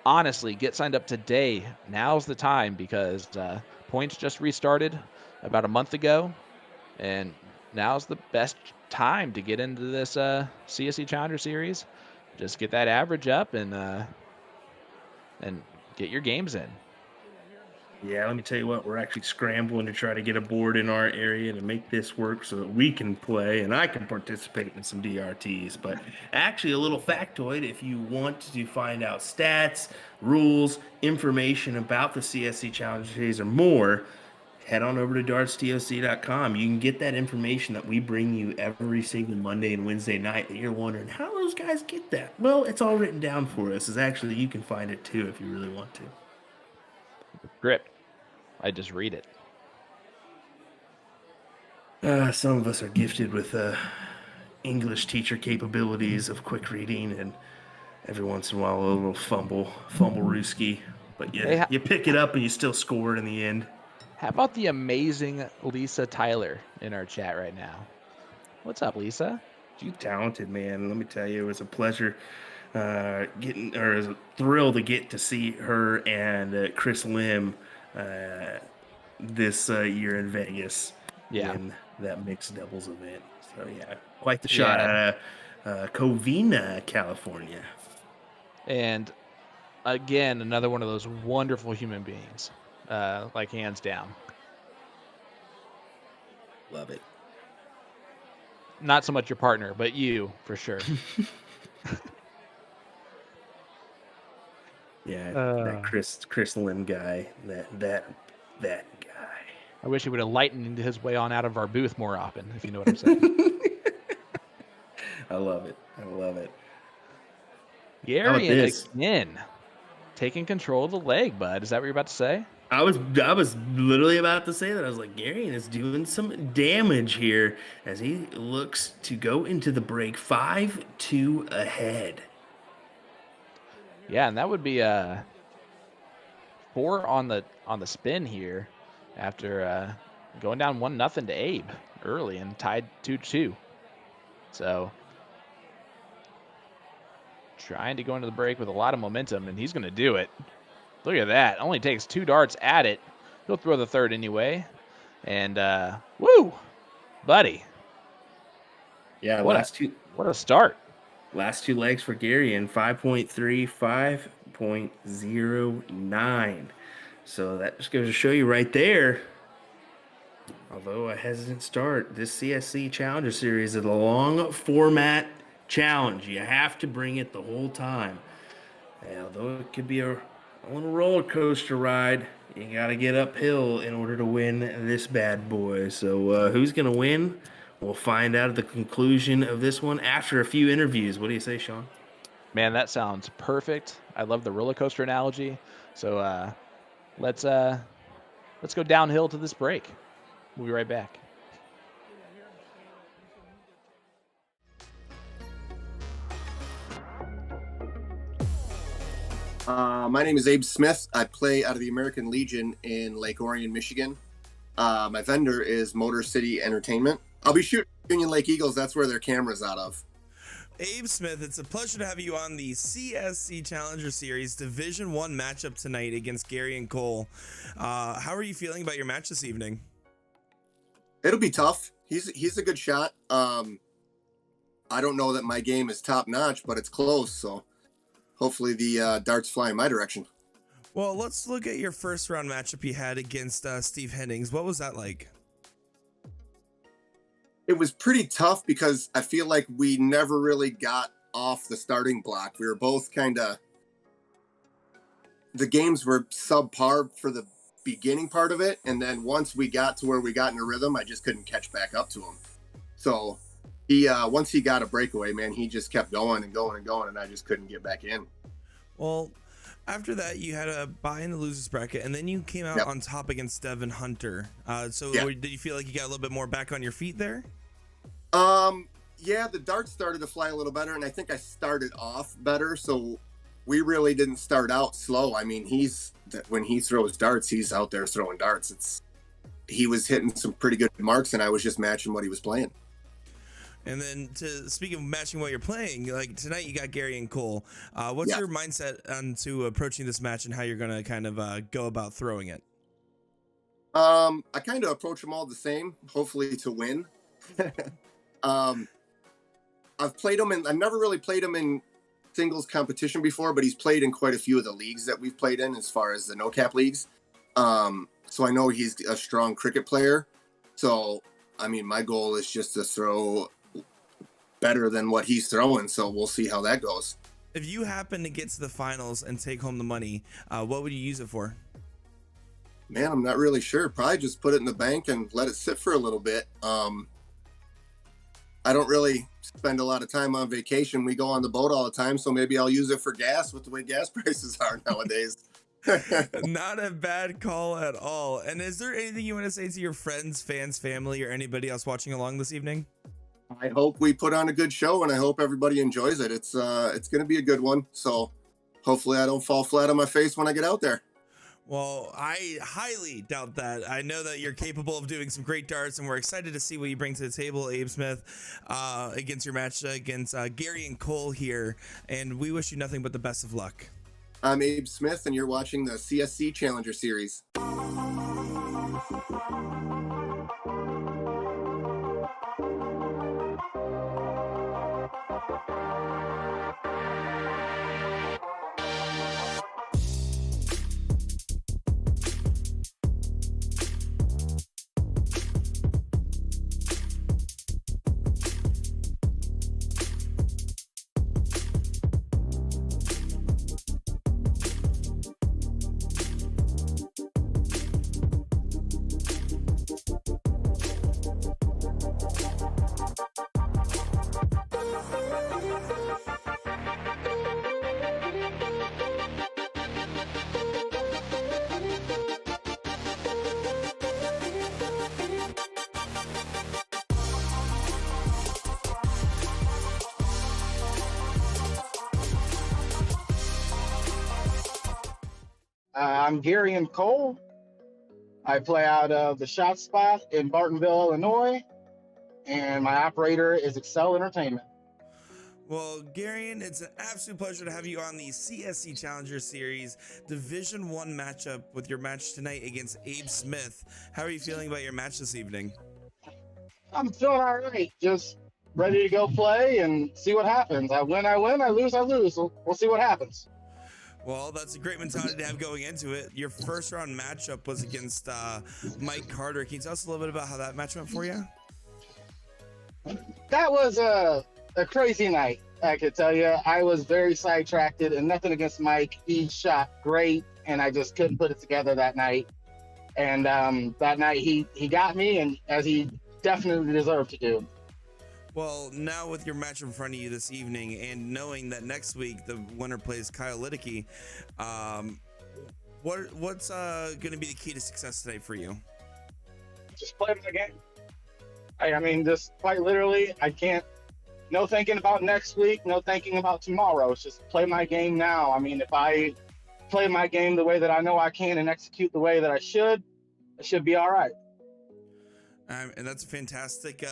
honestly, get signed up today. Now's the time because points just restarted about a month ago, and now's the best time to get into this CSC Challenger Series. Just get that average up and get your games in. Yeah, let me tell you what, we're actually scrambling to try to get a board in our area to make this work so that we can play and I can participate in some DRTs. But actually, a little factoid, if you want to find out stats, rules, information about the CSC Challenger Series or more, head on over to dartstoc.com. You can get that information that we bring you every single Monday and Wednesday night that you're wondering, how do those guys get that? Well, it's all written down for us. It's actually, you can find it too if you really want to. Script. I just read it. Some of us are gifted with English teacher capabilities of quick reading, and every once in a while a little fumble rooski. But yeah, you pick it up and you still score it in the end. How about the amazing Lisa Tyler in our chat right now? What's up, Lisa? She's talented, man. Let me tell you, it was a pleasure it was a thrill to get to see her and Chris Lim this year in Vegas in that mixed doubles event. So yeah, quite the shot out of Covina, California. And again, another one of those wonderful human beings, like hands down. Love it. Not so much your partner, but you for sure. Yeah, that Chris Lim guy, that guy. I wish he would have lightened his way on out of our booth more often, if you know what I'm saying. I love it. I love it. Garion again, taking control of the leg, bud. Is that what you're about to say? I was literally about to say that. I was like, Garion is doing some damage here as he looks to go into the break 5-2 ahead. Yeah, and that would be 4 on the spin here after going down 1-0 to Abe early and tied 2-2. So trying to go into the break with a lot of momentum, and he's going to do it. Look at that. Only takes 2 darts at it. He'll throw the third anyway. And woo, buddy. Yeah, what a start. Last 2 legs for Garion, 5.3, 5.09. So that just goes to show you right there. Although a hesitant start, this CSC Challenger Series is a long format challenge. You have to bring it the whole time. And although it could be a little roller coaster ride, you got to get uphill in order to win this bad boy. So, who's going to win? We'll find out at the conclusion of this one after a few interviews. What do you say, Sean? Man, that sounds perfect. I love the roller coaster analogy. So let's go downhill to this break. We'll be right back. My name is Abe Smith. I play out of the American Legion in Lake Orion, Michigan. My vendor is Motor City Entertainment. I'll be shooting Union Lake Eagles. That's where their camera's out of. Abe Smith, it's a pleasure to have you on the CSC Challenger Series Division 1 matchup tonight against Garion Cole. How are you feeling about your match this evening? It'll be tough. He's a good shot. I don't know that my game is top notch, but it's close. So hopefully the darts fly in my direction. Well, let's look at your first round matchup you had against Steve Hennings. What was that like? It was pretty tough because I feel like we never really got off the starting block. We were both the games were subpar for the beginning part of it. And then once we got to where we got in a rhythm, I just couldn't catch back up to him. So once he got a breakaway, man, he just kept going and going and going, and I just couldn't get back in. Well, after that, you had a bye in the losers bracket, and then you came out on top against Devin Hunter. Did you feel like you got a little bit more back on your feet there? Yeah, the darts started to fly a little better, and I think I started off better. So we really didn't start out slow. I mean, when he throws darts, he's out there throwing darts. He was hitting some pretty good marks, and I was just matching what he was playing. And then to speak of matching what you're playing, like tonight you got Garion Cole. What's your mindset onto approaching this match and how you're going to kind of go about throwing it? I kind of approach them all the same, hopefully to win. I've never really played him in singles competition before, but he's played in quite a few of the leagues that we've played in as far as the no-cap leagues. So I know he's a strong cricket player. So, I mean, my goal is just to throw better than what he's throwing, so we'll see how that goes. If you happen to get to the finals and take home the money, what would you use it for? Man, I'm not really sure. Probably just put it in the bank and let it sit for a little bit. I don't really spend a lot of time on vacation. We go on the boat all the time, so maybe I'll use it for gas with the way gas prices are nowadays. Not a bad call at all. And is there anything you want to say to your friends, fans, family, or anybody else watching along this evening? I hope we put on a good show, and I hope everybody enjoys it. It's going to be a good one. So hopefully I don't fall flat on my face when I get out there. Well, I highly doubt that. I know that you're capable of doing some great darts, and we're excited to see what you bring to the table, Abe Smith, against your match against Garion Cole here. And we wish you nothing but the best of luck. I'm Abe Smith, and you're watching the CSC Challenger Series. I'm Garion Cole. I play out of the Shot Spot in Bartonville, Illinois, and my operator is Excel Entertainment. Well, Garion, it's an absolute pleasure to have you on the CSC Challenger Series Division 1 matchup with your match tonight against Abe Smith. How are you feeling about your match this evening? I'm feeling all right. Just ready to go play and see what happens. I win, I lose, I lose. So we'll see what happens. Well, that's a great mentality to have going into it. Your first round matchup was against Mike Carter. Can you tell us a little bit about how that match went for you? That was a crazy night. I could tell you, I was very sidetracked, and nothing against Mike. He shot great, and I just couldn't put it together that night. And that night he got me, and as he definitely deserved to do. Well, now with your match in front of you this evening, and knowing that next week the winner plays Kyle Liddicky, what's going to be the key to success tonight for you? Just play my game. I mean, just quite literally, I can't. No thinking about next week. No thinking about tomorrow. It's just play my game now. I mean, if I play my game the way that I know I can and execute the way that I should be all right. And that's a fantastic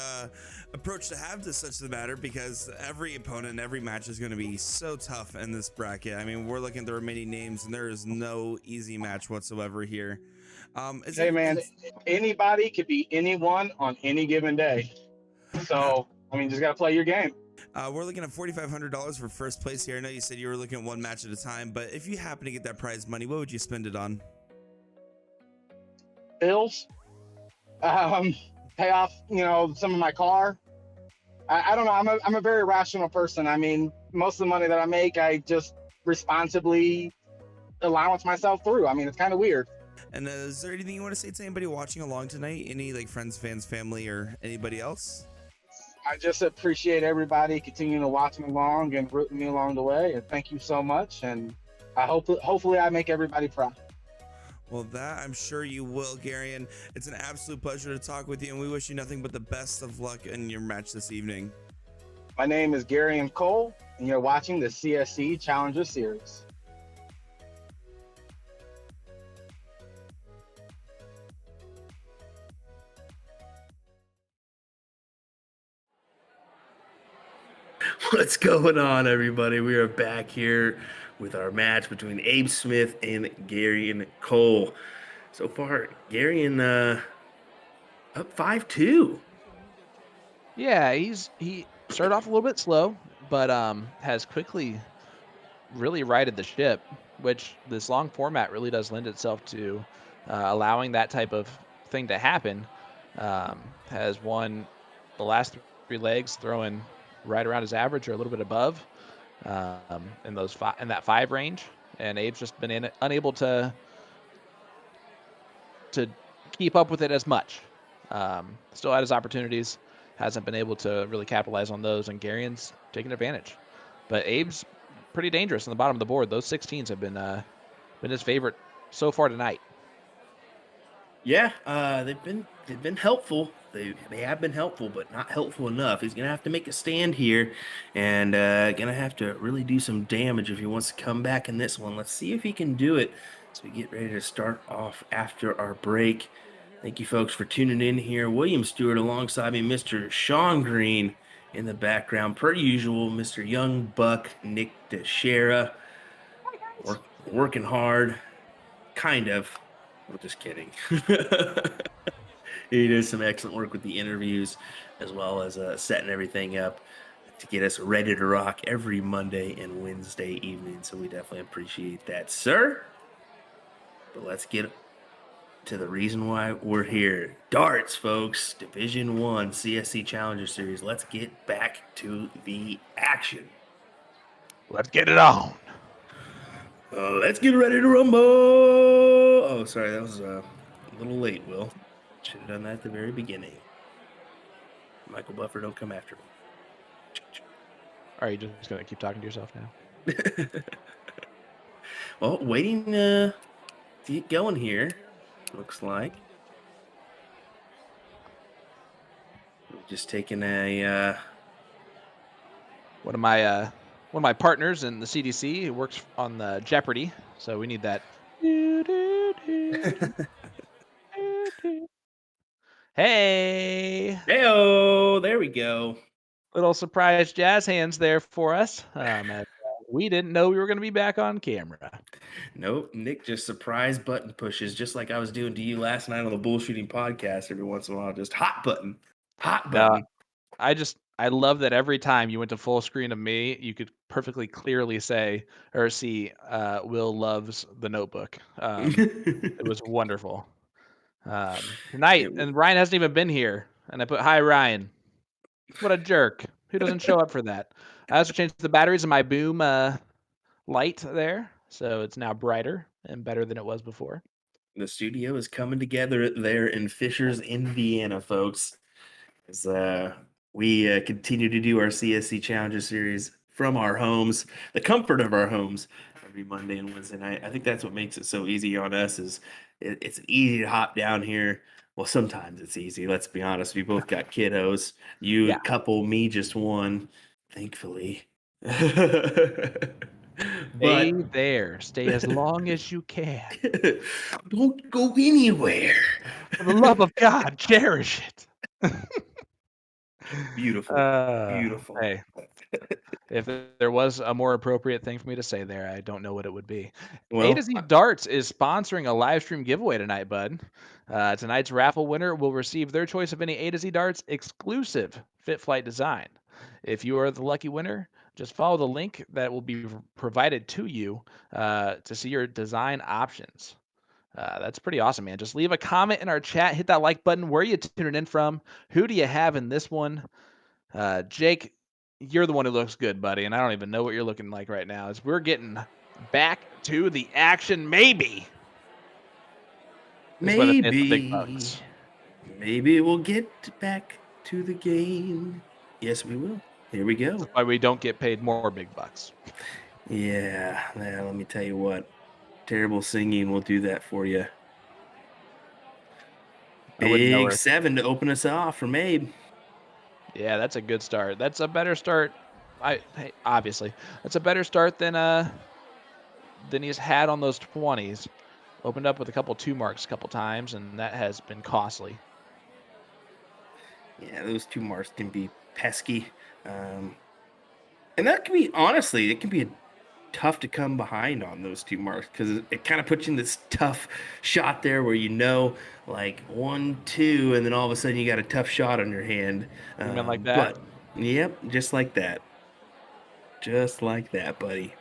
approach to have to such the matter, because every opponent, every match is going to be so tough in this bracket. I mean, we're looking at the remaining names, and there is no easy match whatsoever here. Hey, man, anybody could be anyone on any given day. So, I mean, just got to play your game. We're looking at $4,500 for first place here. I know you said you were looking at one match at a time, but if you happen to get that prize money, what would you spend it on? Bills. Pay off, some of my car. I don't know. I'm a very rational person. I mean, most of the money that I make, I just responsibly allowance myself through. I mean, it's kind of weird. And is there anything you want to say to anybody watching along tonight? Any like friends, fans, family, or anybody else? I just appreciate everybody continuing to watch me along and rooting me along the way. And thank you so much. And I hopefully I make everybody proud. Well, that I'm sure you will, Garion. It's an absolute pleasure to talk with you, and we wish you nothing but the best of luck in your match this evening. My name is Garion Cole, and you're watching the CSC Challenger Series. What's going on, everybody? We are back here with our match between Abe Smith and Garion Cole. So far, Garion up 5-2. Yeah, he started off a little bit slow, but has quickly really righted the ship, which this long format really does lend itself to allowing that type of thing to happen. Has won the last 3 legs, throwing right around his average or a little bit above in that 5 range, and Abe's just been unable to keep up with it as much. Still had his opportunities, hasn't been able to really capitalize on those, and Garion's taking advantage. But Abe's pretty dangerous on the bottom of the board. Those 16s have been his favorite so far tonight. Yeah, they've been helpful. They have been helpful, but not helpful enough. He's gonna have to make a stand here, and gonna have to really do some damage if he wants to come back in this one. Let's see if he can do it as we get ready to start off after our break. Thank you, folks, for tuning in here. William Stewart alongside me, Mr. Sean Green in the background, per usual. Mr. Young Buck, Nick DeShera, working hard, kind of. I'm just kidding. He does some excellent work with the interviews, as well as setting everything up to get us ready to rock every Monday and Wednesday evening. So we definitely appreciate that, sir. But let's get to the reason why we're here. Darts, folks. Division 1 CSC Challenger Series. Let's get back to the action. Let's get it on. Let's get ready to rumble. Oh, sorry, that was a little late, Will. Should have done that at the very beginning. Michael Buffer, don't come after me. Are you just going to keep talking to yourself now? Well, waiting to get going here, looks like. Just taking a... One of my partners in the CDC who works on the Jeopardy, so we need that. Hey! Hey-oh! There we go. Little surprise jazz hands there for us. As we didn't know we were going to be back on camera. Nope, Nick just surprise button pushes, just like I was doing to you last night on the Bullshooting podcast. Every once in a while, just hot button. No, I I love that every time you went to full screen of me, you could perfectly clearly say or see Will loves the Notebook. It was wonderful. Tonight, It and Ryan hasn't even been here, and I put hi Ryan. What a jerk! Who doesn't show up for that? I also changed the batteries in my boom light there, so it's now brighter and better than it was before. The studio is coming together there in Fishers, Indiana, folks. As we continue to do our CSC Challenger Series from our homes, the comfort of our homes, every Monday and Wednesday night. I think that's what makes it so easy on us. Is it's easy to hop down here. Well, sometimes it's easy. Let's be honest. We both got kiddos. You a Yeah. couple, me just one. Thankfully. Stay But there. Stay as long as you can. don't go anywhere. For the love of God, cherish it. Beautiful. Beautiful. Hey, if there was a more appropriate thing for me to say there, I don't know what it would be. A to Well, Z Darts is sponsoring a live stream giveaway tonight, bud. Tonight's raffle winner will receive their choice of any A to Z Darts exclusive Fit Flight design. If you are the lucky winner, just follow the link that will be provided to you to see your design options. That's pretty awesome, man. Just leave a comment in our chat. Hit that like button. Where are you tuning in from? Who do you have in this one? Jake, you're the one who looks good, buddy, and I don't even know what you're looking like right now. As we're getting back to the action, maybe. This is why this is the big maybe. bucks. Maybe we'll get back to the game. Yes, we will. Here we go. Why we don't get paid more big bucks. Yeah, let me tell you what. Terrible singing will do that for you. I wouldn't know Big her. 7 to open us off from Abe. Yeah, that's a good start. That's a better start. Obviously, that's a better start than he's had on those 20s. Opened up with a couple 2 marks a couple times, and that has been costly. Yeah, those 2 marks can be pesky. And that can be, honestly, it can be tough to come behind on those 2 marks because it kind of puts you in this tough shot there where like 1, 2, and then all of a sudden you got a tough shot on your hand. You mean like that? But, yep, just like that. Just like that, buddy.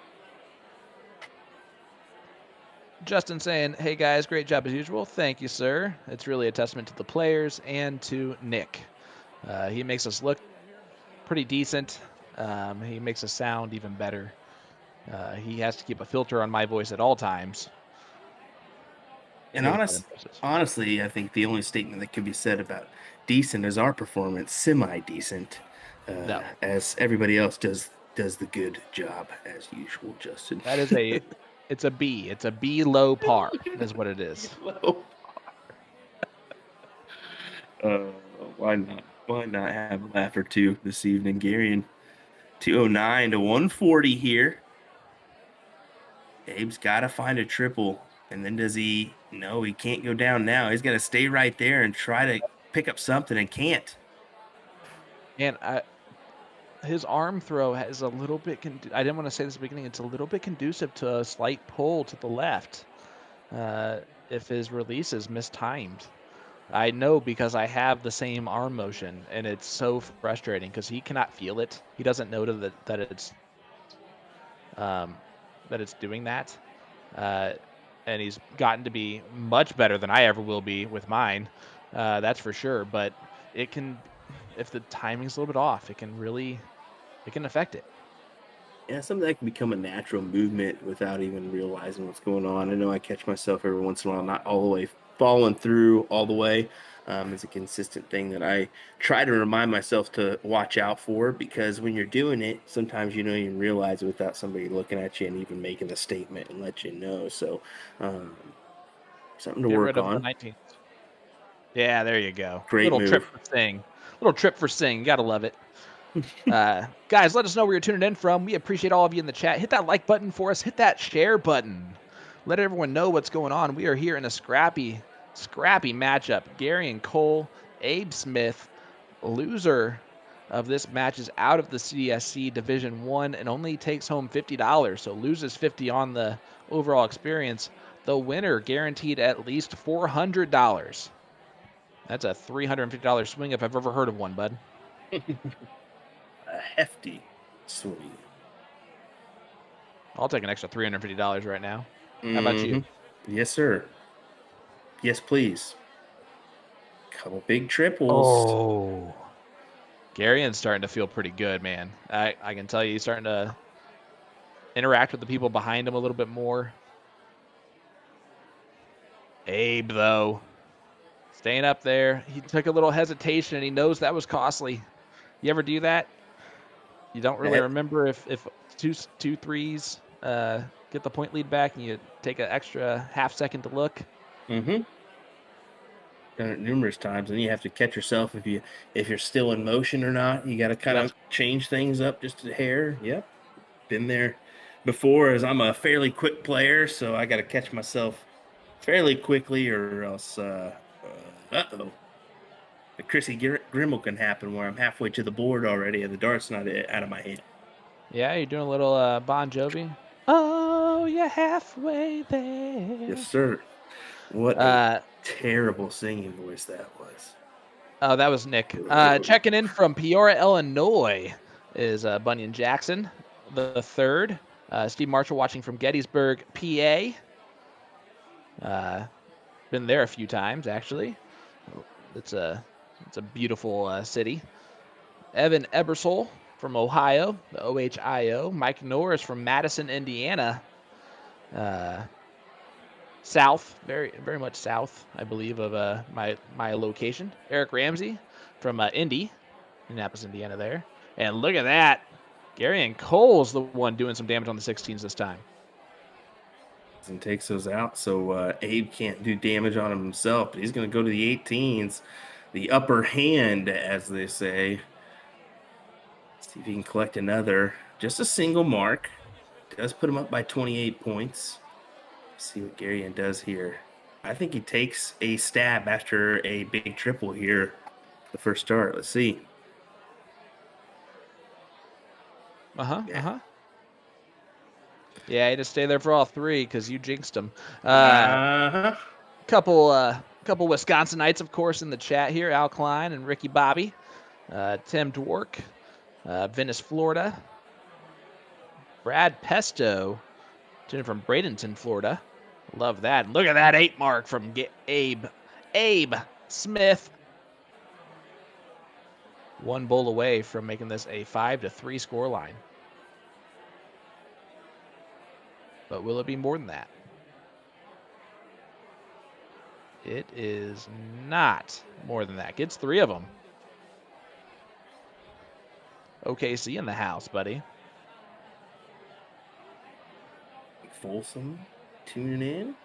Justin saying, hey guys, great job as usual. Thank you, sir. It's really a testament to the players and to Nick. He makes us look pretty decent. He makes us sound even better. He has to keep a filter on my voice at all times. And honestly, I think the only statement that could be said about decent is our performance, semi-decent, No. as everybody else does the good job as usual, Justin. That is it's a B. It's a B low par is what it is. Low par. Why not? Why not have a laugh or two this evening, Garion? 209 to 140 here. Abe's got to find a triple. And then does he? No, he can't go down now. He's got to stay right there and try to pick up something and can't. And his arm throw is a little bit. I didn't want to say this at the beginning. It's a little bit conducive to a slight pull to the left. If his release is mistimed, I know because I have the same arm motion, and it's so frustrating because he cannot feel it. He doesn't know that it's doing that. And he's gotten to be much better than I ever will be with mine. That's for sure. But it can, if the timing's a little bit off, it can affect it. Yeah, something that can become a natural movement without even realizing what's going on. I know I catch myself every once in a while, not all the way falling through all the way. It's a consistent thing that I try to remind myself to watch out for, because when you're doing it, sometimes you don't even realize it without somebody looking at you and even making a statement and let you know. So, something to Get work rid of the on. 19th. Yeah, there you go. Great Little move. trip for Sing. Little trip for Sing. Gotta love it. Guys, let us know where you're tuning in from. We appreciate all of you in the chat. Hit that like button for us. Hit that share button. Let everyone know what's going on. We are here in a scrappy matchup. Garion Cole, Abe Smith, loser of this match is out of the CSC Division 1 and only takes home $50. So loses $50 on the overall experience. The winner guaranteed at least $400. That's a $350 swing if I've ever heard of one, bud. hefty swing. I'll take an extra $350 right now. How about you? Mhm. Yes, sir. Yes, please. Couple big triples. Oh. Garion's starting to feel pretty good, man. I can tell you he's starting to interact with the people behind him a little bit more. Abe, though, staying up there. He took a little hesitation, and he knows that was costly. You ever do that? You don't really That- remember if two threes get the point lead back, and you take an extra half second to look. Mhm. Done it numerous times, and you have to catch yourself if you're still in motion or not. You got to kind That's of change things up just a hair. Yep, been there before. As I'm a fairly quick player, so I got to catch myself fairly quickly, or else oh, the Chrissy Grimmel can happen where I'm halfway to the board already, and the dart's not out of my hand. Yeah, you're doing a little Bon Jovi. Oh, you're halfway Yes, there. sir. What a Uh, terrible singing voice that was. oh, that was Nick. Checking in from Peoria, Illinois, is Bunyan Jackson, the third. Steve Marshall watching from Gettysburg, PA. Been there a few times actually. It's a beautiful city. Evan Ebersol from Ohio, the OHIO. Mike Norris from Madison, Indiana. South, very much south, I believe, of my location. Eric Ramsey from Indy, Indianapolis, Indiana there. And look at that. Garion Cole's the one doing some damage on the 16s this time. And takes those out, so Abe can't do damage on himself, but he's going to go to the 18s, the upper hand, as they say. See if he can collect another. Just a single mark. Does put him up by 28 points. See what Garion does here. I think he takes a stab after a big triple here. The first start. Let's see. Yeah. Yeah, he just stay there for all three because you jinxed him. Uh-huh. Couple Wisconsinites, of course, in the chat here. Al Klein and Ricky Bobby. Tim Dwork, Venice, Florida. Brad Pesto, tuning from Bradenton, Florida. Love that. Look at that 8 mark from Abe. Abe Smith. One bowl away from making this a 5-3 score line. But will it be more than that? It is not more than that. Gets 3 of them. OKC in the house, buddy. Folsom tuning in.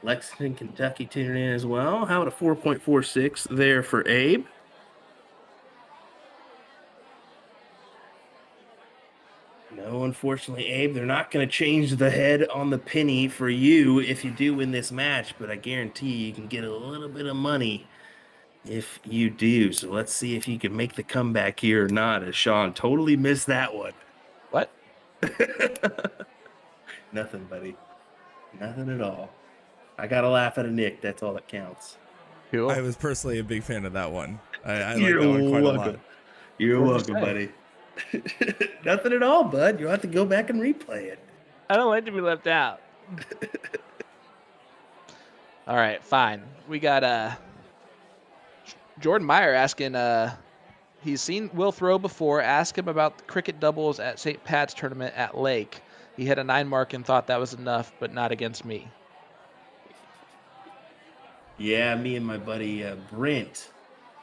Lexington, Kentucky tuning in as well. How about a 4.46 there for Abe? No, unfortunately, Abe, they're not going to change the head on the penny for you if you do win this match, but I guarantee you can get a little bit of money if you do. So let's see if you can make the comeback here or not, as Sean totally missed that one. What? Nothing, buddy. Nothing at all. I got to laugh at a Nick. That's all that counts. Cool. I was personally a big fan of that one. I like You're that one quite welcome. a lot. You're What'd you welcome, say? buddy. Nothing at all, bud. You'll have to go back and replay it. I don't like to be left out. All right, fine. We got Jordan Meyer asking he's seen Will throw before. Ask him about the cricket doubles at St. Pat's tournament at Lake. He hit a 9 mark and thought that was enough, but not against me. Yeah, me and my buddy Brent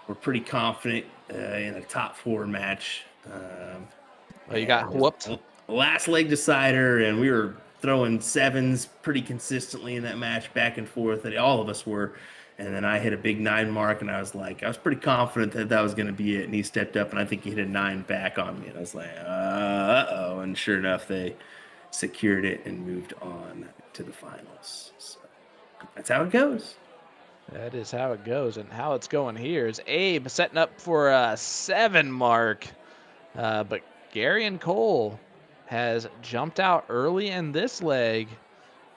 were pretty confident in a top 4 match. Oh, you got and it was whooped? a last leg decider, and we were throwing 7s pretty consistently in that match, back and forth. And all of us were. And then I hit a big 9 mark, and I was pretty confident that that was going to be it. And he stepped up, and I think he hit a 9 back on me. And I was like, uh-oh. And sure enough, they secured it and moved on to the finals. So that's how it goes. That is how it goes, and how it's going here is Abe setting up for a 7 mark. But Garion Cole has jumped out early in this leg.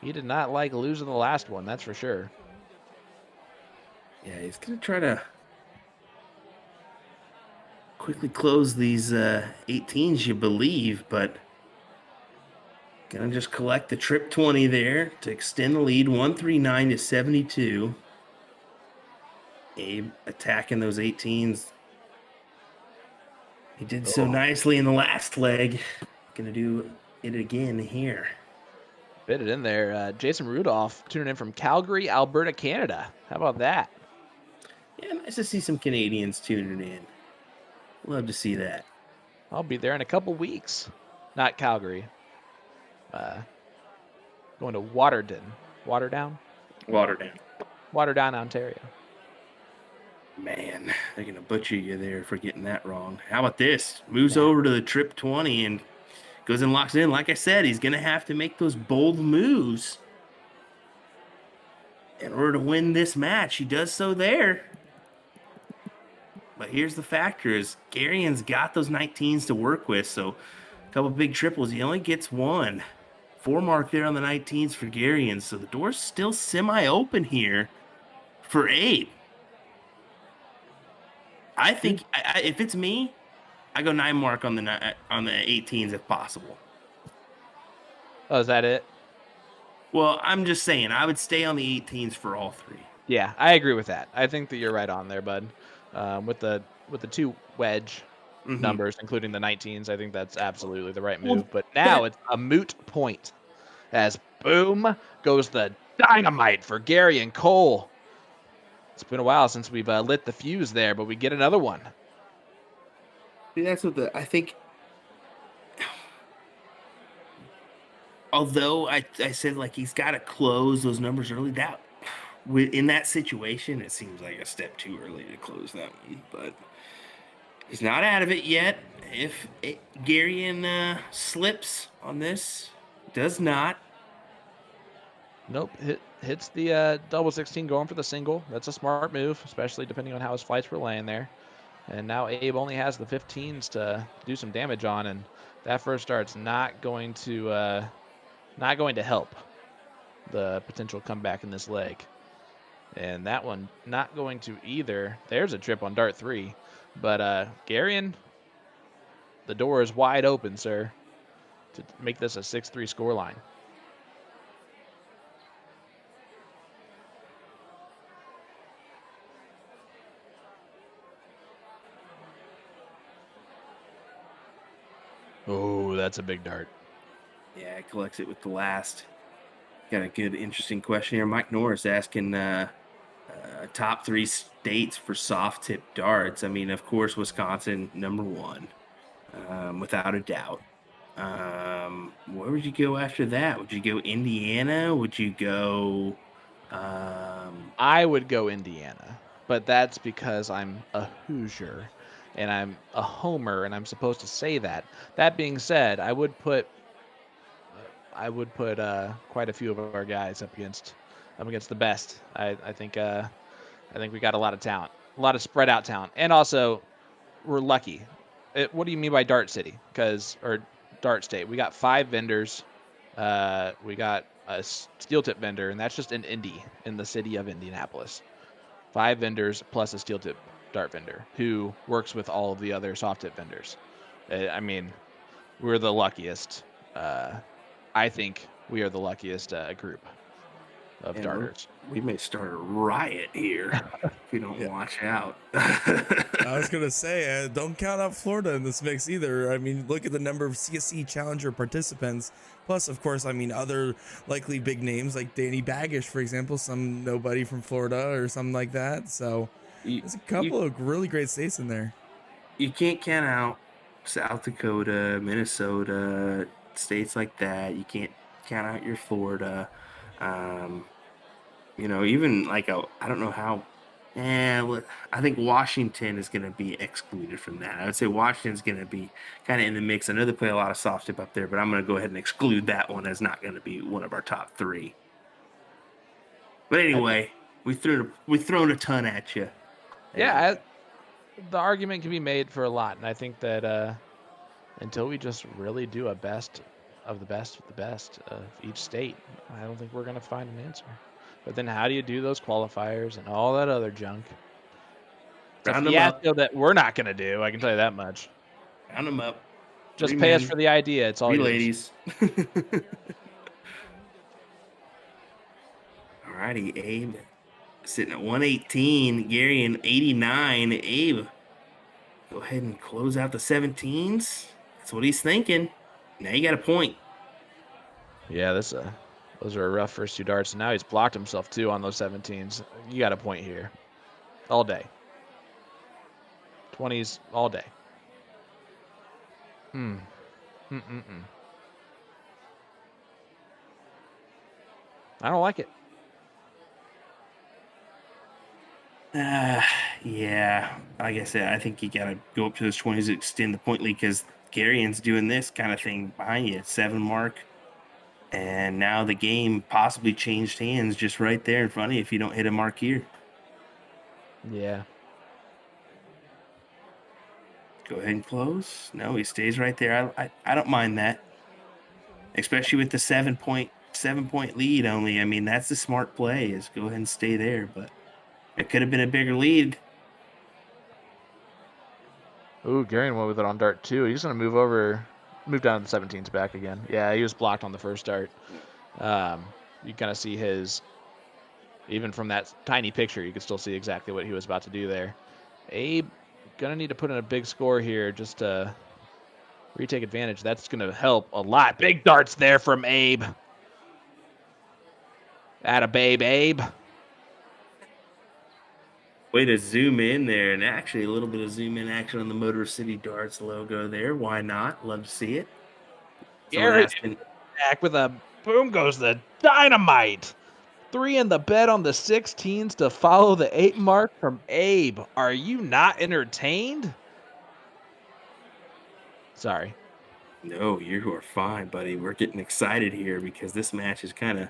He did not like losing the last one, that's for sure. Yeah, he's going to try to quickly close these 18s, you believe, but gonna just collect the trip 20 there to extend the lead 139 to 72. Abe attacking those 18s. He did so Oh, nicely in the last leg. Gonna do it again here. fit it in there. Jason Rudolph tuning in from Calgary, Alberta, Canada. How about that? Yeah, nice to see some Canadians tuning in. Love to see that. I'll be there in a couple weeks. Not Calgary. Uh, going to Waterdown, Water down. Waterdown, Ontario. Man, they're gonna butcher you there for getting that wrong. How about this? Moves Yeah. over to the trip 20 and goes and locks it in. Like I said, he's gonna have to make those bold moves in order to win this match. He does so there. But here's the factor: is Garion's got those 19s to work with, so a couple big triples. He only gets one. 4 mark there on the 19s for Garion, so the door's still semi-open here for Abe. I think if it's me, I go 9 mark on the 18s if possible. Oh, is that it? Well, I'm just saying I would stay on the 18s for all 3. Yeah, I agree with that. I think that you're right on there, bud. With the 2 wedge numbers, including the 19s, I think that's absolutely the right move. Well, But now it's a moot point, as boom goes the dynamite for Gary and Cole. It's been a while since we've lit the fuse there, but we get another one. See, that's what I think. Although I said like he's got to close those numbers early, that in that situation it seems like a step too early to close that one. But he's not out of it yet. If Garion slips on this, does not. Nope, hits the double 16 going for the single. That's a smart move, especially depending on how his flights were laying there. And now Abe only has the 15s to do some damage on, and that first start's not going to help the potential comeback in this leg. And that one not going to either. There's a trip on dart 3, but Garion, the door is wide open, sir, to make this a 6-3 scoreline. Oh, that's a big dart. Yeah, collects it with the last. Got a good, interesting question here. Mike Norris asking top 3 states for soft tip darts. I mean, of course, Wisconsin, number 1, without a doubt. Where would you go after that? Would you go Indiana? Would you go? I would go Indiana, but that's because I'm a Hoosier and I'm a homer and I'm supposed to say that. That being said, I would put quite a few of our guys up against the best. I think we got a lot of talent, a lot of spread out talent, and also we're lucky. What do you mean by Dart City? Or Dart State? We got 5 vendors. We got a steel tip vendor, and that's just in Indy, in the city of Indianapolis. 5 vendors plus a steel tip dart vendor who works with all of the other soft tip vendors. I mean, we're the luckiest. I think we are the luckiest group of darters. We may start a riot here if we don't watch out. I was gonna say, don't count out Florida in this mix either. I mean, look at the number of CSC Challenger participants. Plus, of course, I mean, other likely big names like Danny Baggish, for example, some nobody from Florida or something like that. So there's a couple of really great states in there. You can't count out South Dakota, Minnesota, states like that. You can't count out your Florida. Even like I don't know how. I think Washington is going to be excluded from that. I would say Washington's going to be kind of in the mix. I know they play a lot of soft tip up there, but I'm going to go ahead and exclude that one as not going to be one of our top 3. But anyway, we've thrown a ton at you. Yeah, the argument can be made for a lot, and I think that until we just really do a best of the best of each state, I don't think we're going to find an answer. But then how do you do those qualifiers and all that other junk? It's a Round them up. fiasco that we're not going to do. I can tell you that much. Round them up. Just 3 pay us men, for the idea. It's all 3 yours. ladies. Alrighty, Abe sitting at 118. Garion 89. Abe, go ahead and close out the 17s. That's what he's thinking. Now you got a point. Yeah, those are a rough first 2 darts. And now he's blocked himself too on those 17s. You got a point here. All day. 20s all day. I don't like it. Yeah, like I said, I think you got to go up to those 20s to extend the point lead because Garion's doing this kind of thing behind you at 7 mark. And now the game possibly changed hands just right there in front of you if you don't hit a mark here. Yeah. Go ahead and close. No, he stays right there. I don't mind that, especially with the 7 point lead only. I mean, that's the smart play is go ahead and stay there, but it could have been a bigger lead. Ooh, Garion went with it on dart 2. He's going to move down to the 17s back again. Yeah, he was blocked on the first dart. You kind of see even from that tiny picture, you can still see exactly what he was about to do there. Abe, going to need to put in a big score here just to retake advantage. That's going to help a lot. Big darts there from Abe. Atta babe, Abe. Way to zoom in there, and actually a little bit of zoom in action on the Motor City Darts logo there. Why not? Love to see it. Someone Garrett asking, back with a boom goes the dynamite. 3 in the bed on the 16s to follow the 8 mark from Abe. Are you not entertained? Sorry. no, you are fine, buddy. We're getting excited here because this match is kind of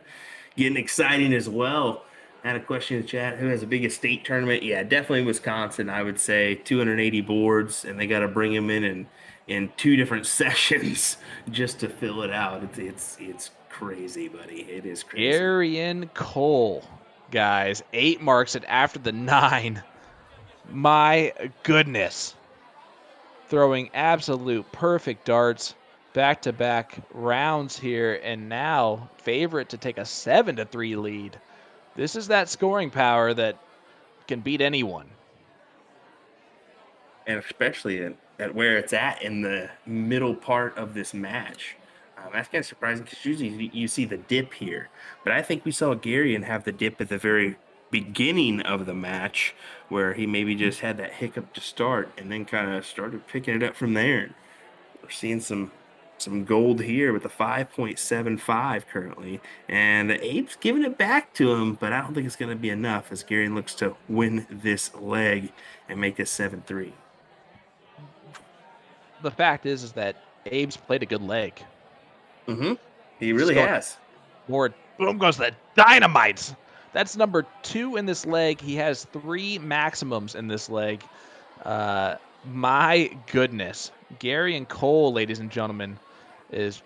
getting exciting as well. I had a question in the chat. Who has the biggest state tournament? Yeah, definitely Wisconsin. I would say 280 boards, and they got to bring them in 2 different sessions just to fill it out. It's crazy, buddy. It is crazy. Garion Cole, guys, 8 marks it after the 9. My goodness. Throwing absolute perfect darts, back-to-back rounds here, and now favorite to take a 7-3 lead. This is that scoring power that can beat anyone. And especially at where it's at in the middle part of this match. That's kind of surprising because usually you see the dip here. But I think we saw Garion have the dip at the very beginning of the match where he maybe just had that hiccup to start and then kind of started picking it up from there. We're seeing some gold here with a 5.75 currently. And Abe's giving it back to him, but I don't think it's going to be enough as Garion looks to win this leg and make this 7-3. The fact is that Abe's played a good leg. He really has. More boom goes the dynamites. That's number 2 in this leg. He has 3 maximums in this leg. My goodness. Garion Cole, ladies and gentlemen, is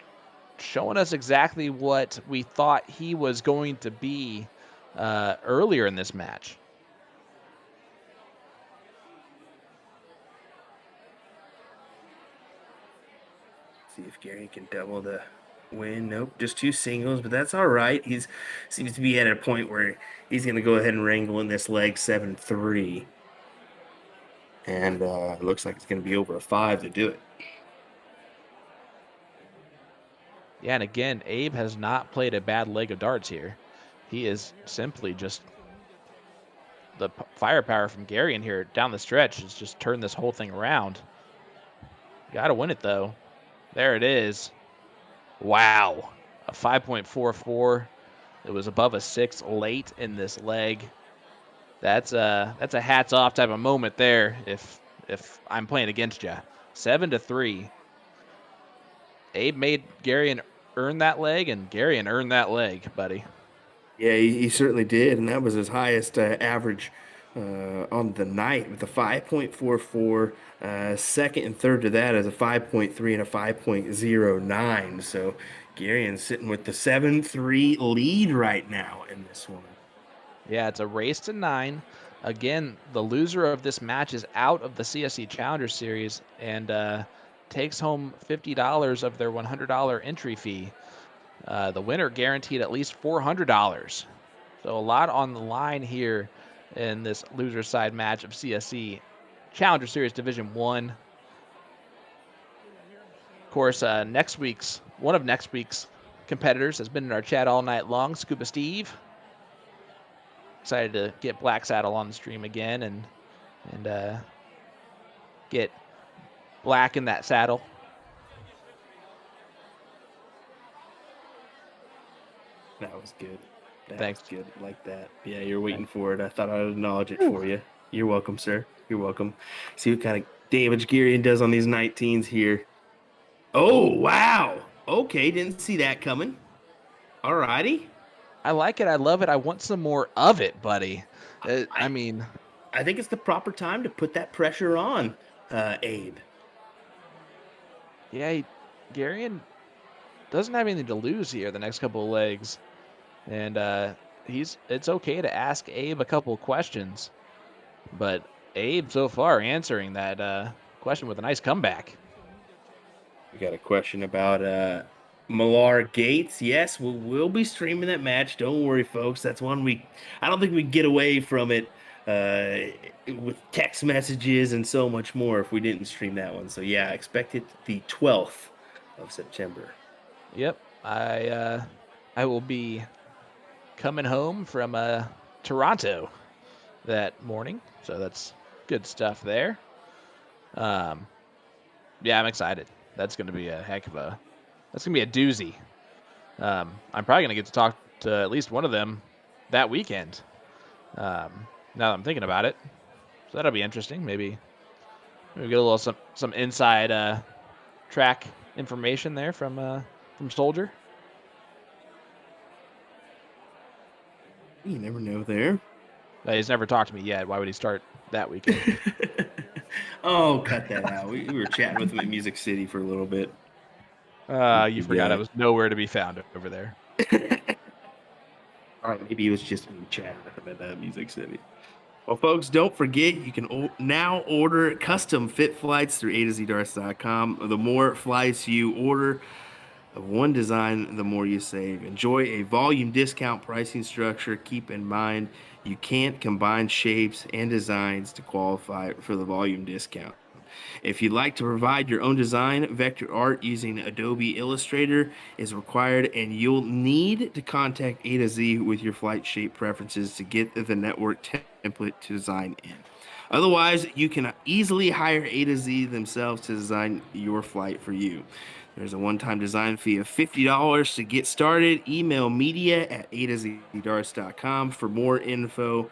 showing us exactly what we thought he was going to be earlier in this match. See if Gary can double the win. Nope, just 2 singles, but that's all right. He's seems to be at a point where he's going to go ahead and wrangle in this leg 7-3. And it looks like it's going to be over a 5 to do it. Yeah, and again, Abe has not played a bad leg of darts here. He is simply just the firepower from Garion here down the stretch has just turned this whole thing around. Got to win it, though. There it is. Wow. A 5.44. It was above a 6 late in this leg. That's a hats off type of moment there if I'm playing against you. 7-3. Abe made Garion earn that leg, and Garion earned that leg, buddy. Yeah, he certainly did, and that was his highest average on the night with a 5.44. Second and third to that is a 5.3 and a 5.09. So Garion's sitting with the 7-3 lead right now in this one. Yeah, it's a race to 9. Again, the loser of this match is out of the CSC Challenger Series and takes home $50 of their $100 entry fee. The winner guaranteed at least $400. So a lot on the line here in this loser side match of CSC Challenger Series Division 1. Of course, one of next week's competitors has been in our chat all night long, Scuba Steve. Excited to get Black Saddle on the stream again and get Black in that saddle. That was good. Thanks. Was good. Like that. Yeah, you're waiting for it. I thought I'd acknowledge it for you. You're welcome, sir. You're welcome. See what kind of damage Garion does on these 19s here. Oh, wow. Okay, didn't see that coming. All righty. I like it. I love it. I want some more of it, buddy. I mean, I think it's the proper time to put that pressure on Abe. Yeah, Garion doesn't have anything to lose here the next couple of legs. And it's okay to ask Abe a couple of questions. But Abe so far answering that question with a nice comeback. We got a question about Millar Gates. Yes, we'll be streaming that match. Don't worry, folks. That's one I don't think we can get away from it with text messages and so much more if we didn't stream that one. So yeah, expect it the 12th of September. Yep, I will be coming home from Toronto that morning, so that's good stuff there. Yeah, I'm excited. That's going to be a doozy. I'm probably going to get to talk to at least one of them that weekend. Now that I'm thinking about it, so that'll be interesting. Maybe get a little some inside track information there from Soldier. You never know there. He's never talked to me yet. Why would he start that weekend? Oh, cut that out. We were chatting with him at Music City for a little bit. You forgot I was nowhere to be found over there. All right, maybe it was just me chatting with him at Music City. Well, folks, don't forget, you can now order custom fit flights through A2ZDarts.com. The more flights you order of one design, the more you save. Enjoy a volume discount pricing structure. Keep in mind, you can't combine shapes and designs to qualify for the volume discount. If you'd like to provide your own design, vector art using Adobe Illustrator is required, and you'll need to contact A to Z with your flight shape preferences to get the network template to design in. Otherwise, you can easily hire A to Z themselves to design your flight for you. There's a one-time design fee of $50 to get started. Email media@A2ZDarts.com for more info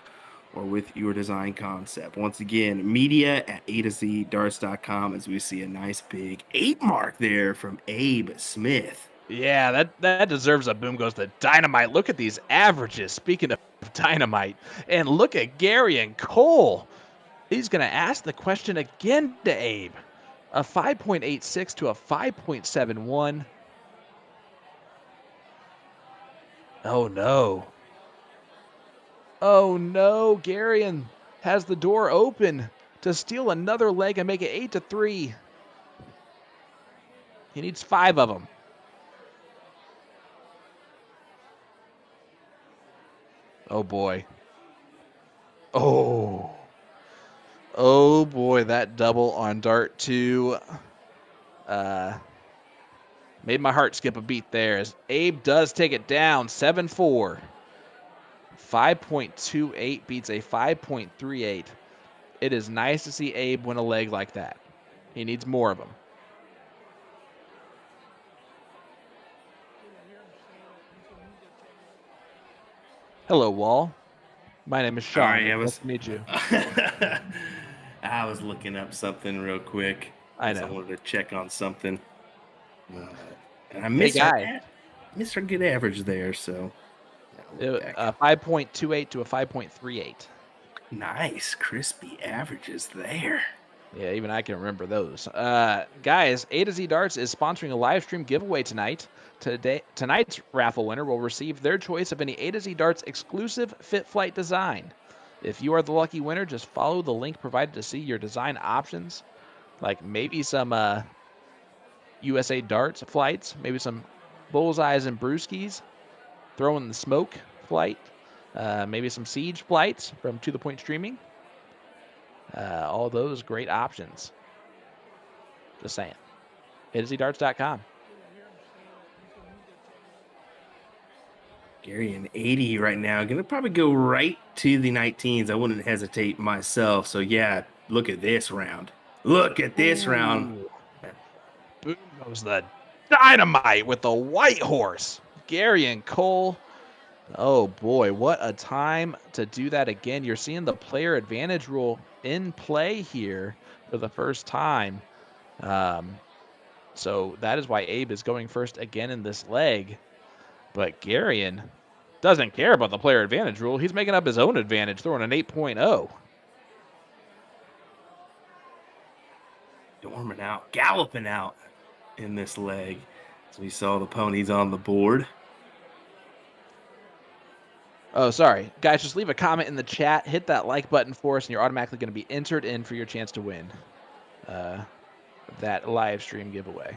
or with your design concept. Once again, media@A2ZDarts.com, as we see a nice big 8 mark there from Abe Smith. Yeah, that deserves a boom goes to Dynamite. Look at these averages. Speaking of Dynamite, and look at Garion Cole. He's going to ask the question again to Abe. A 5.86 to a 5.71. Oh, no. Oh, no. Garion has the door open to steal another leg and make it 8-3. He needs 5 of them. Oh, boy. Oh. Oh, boy, that double on Dart 2 made my heart skip a beat there as Abe does take it down 7-4. 5.28 beats a 5.38. It is nice to see Abe win a leg like that. He needs more of them. Hello, Wall. My name is Sean. Sorry, Nice to meet you. I was looking up something real quick. I know. I wanted to check on something. And I missed our good average there, so. 5.28 to a 5.38. Nice, crispy averages there. Yeah, even I can remember those. Guys, A to Z Darts is sponsoring a live stream giveaway tonight. Tonight's raffle winner will receive their choice of any A to Z Darts exclusive fit flight design. If you are the lucky winner, just follow the link provided to see your design options, like maybe some USA darts flights, maybe some bullseyes and brewskis, throw in the smoke flight, maybe some siege flights from To The Point Streaming. All those great options. Just saying. AtoZdarts.com. Garion 80 right now. Gonna probably go right to the 19s. I wouldn't hesitate myself. So yeah, look at this round. Look at this round. Ooh. Boom goes the dynamite with the white horse. Garion Cole. Oh boy, what a time to do that again. You're seeing the player advantage rule in play here for the first time. So that is why Abe is going first again in this leg. But Garion doesn't care about the player advantage rule. He's making up his own advantage, throwing an 8.0. Storming out, galloping out in this leg. As we saw the ponies on the board. Oh, sorry. Guys, just leave a comment in the chat. Hit that like button for us, and you're automatically going to be entered in for your chance to win that live stream giveaway.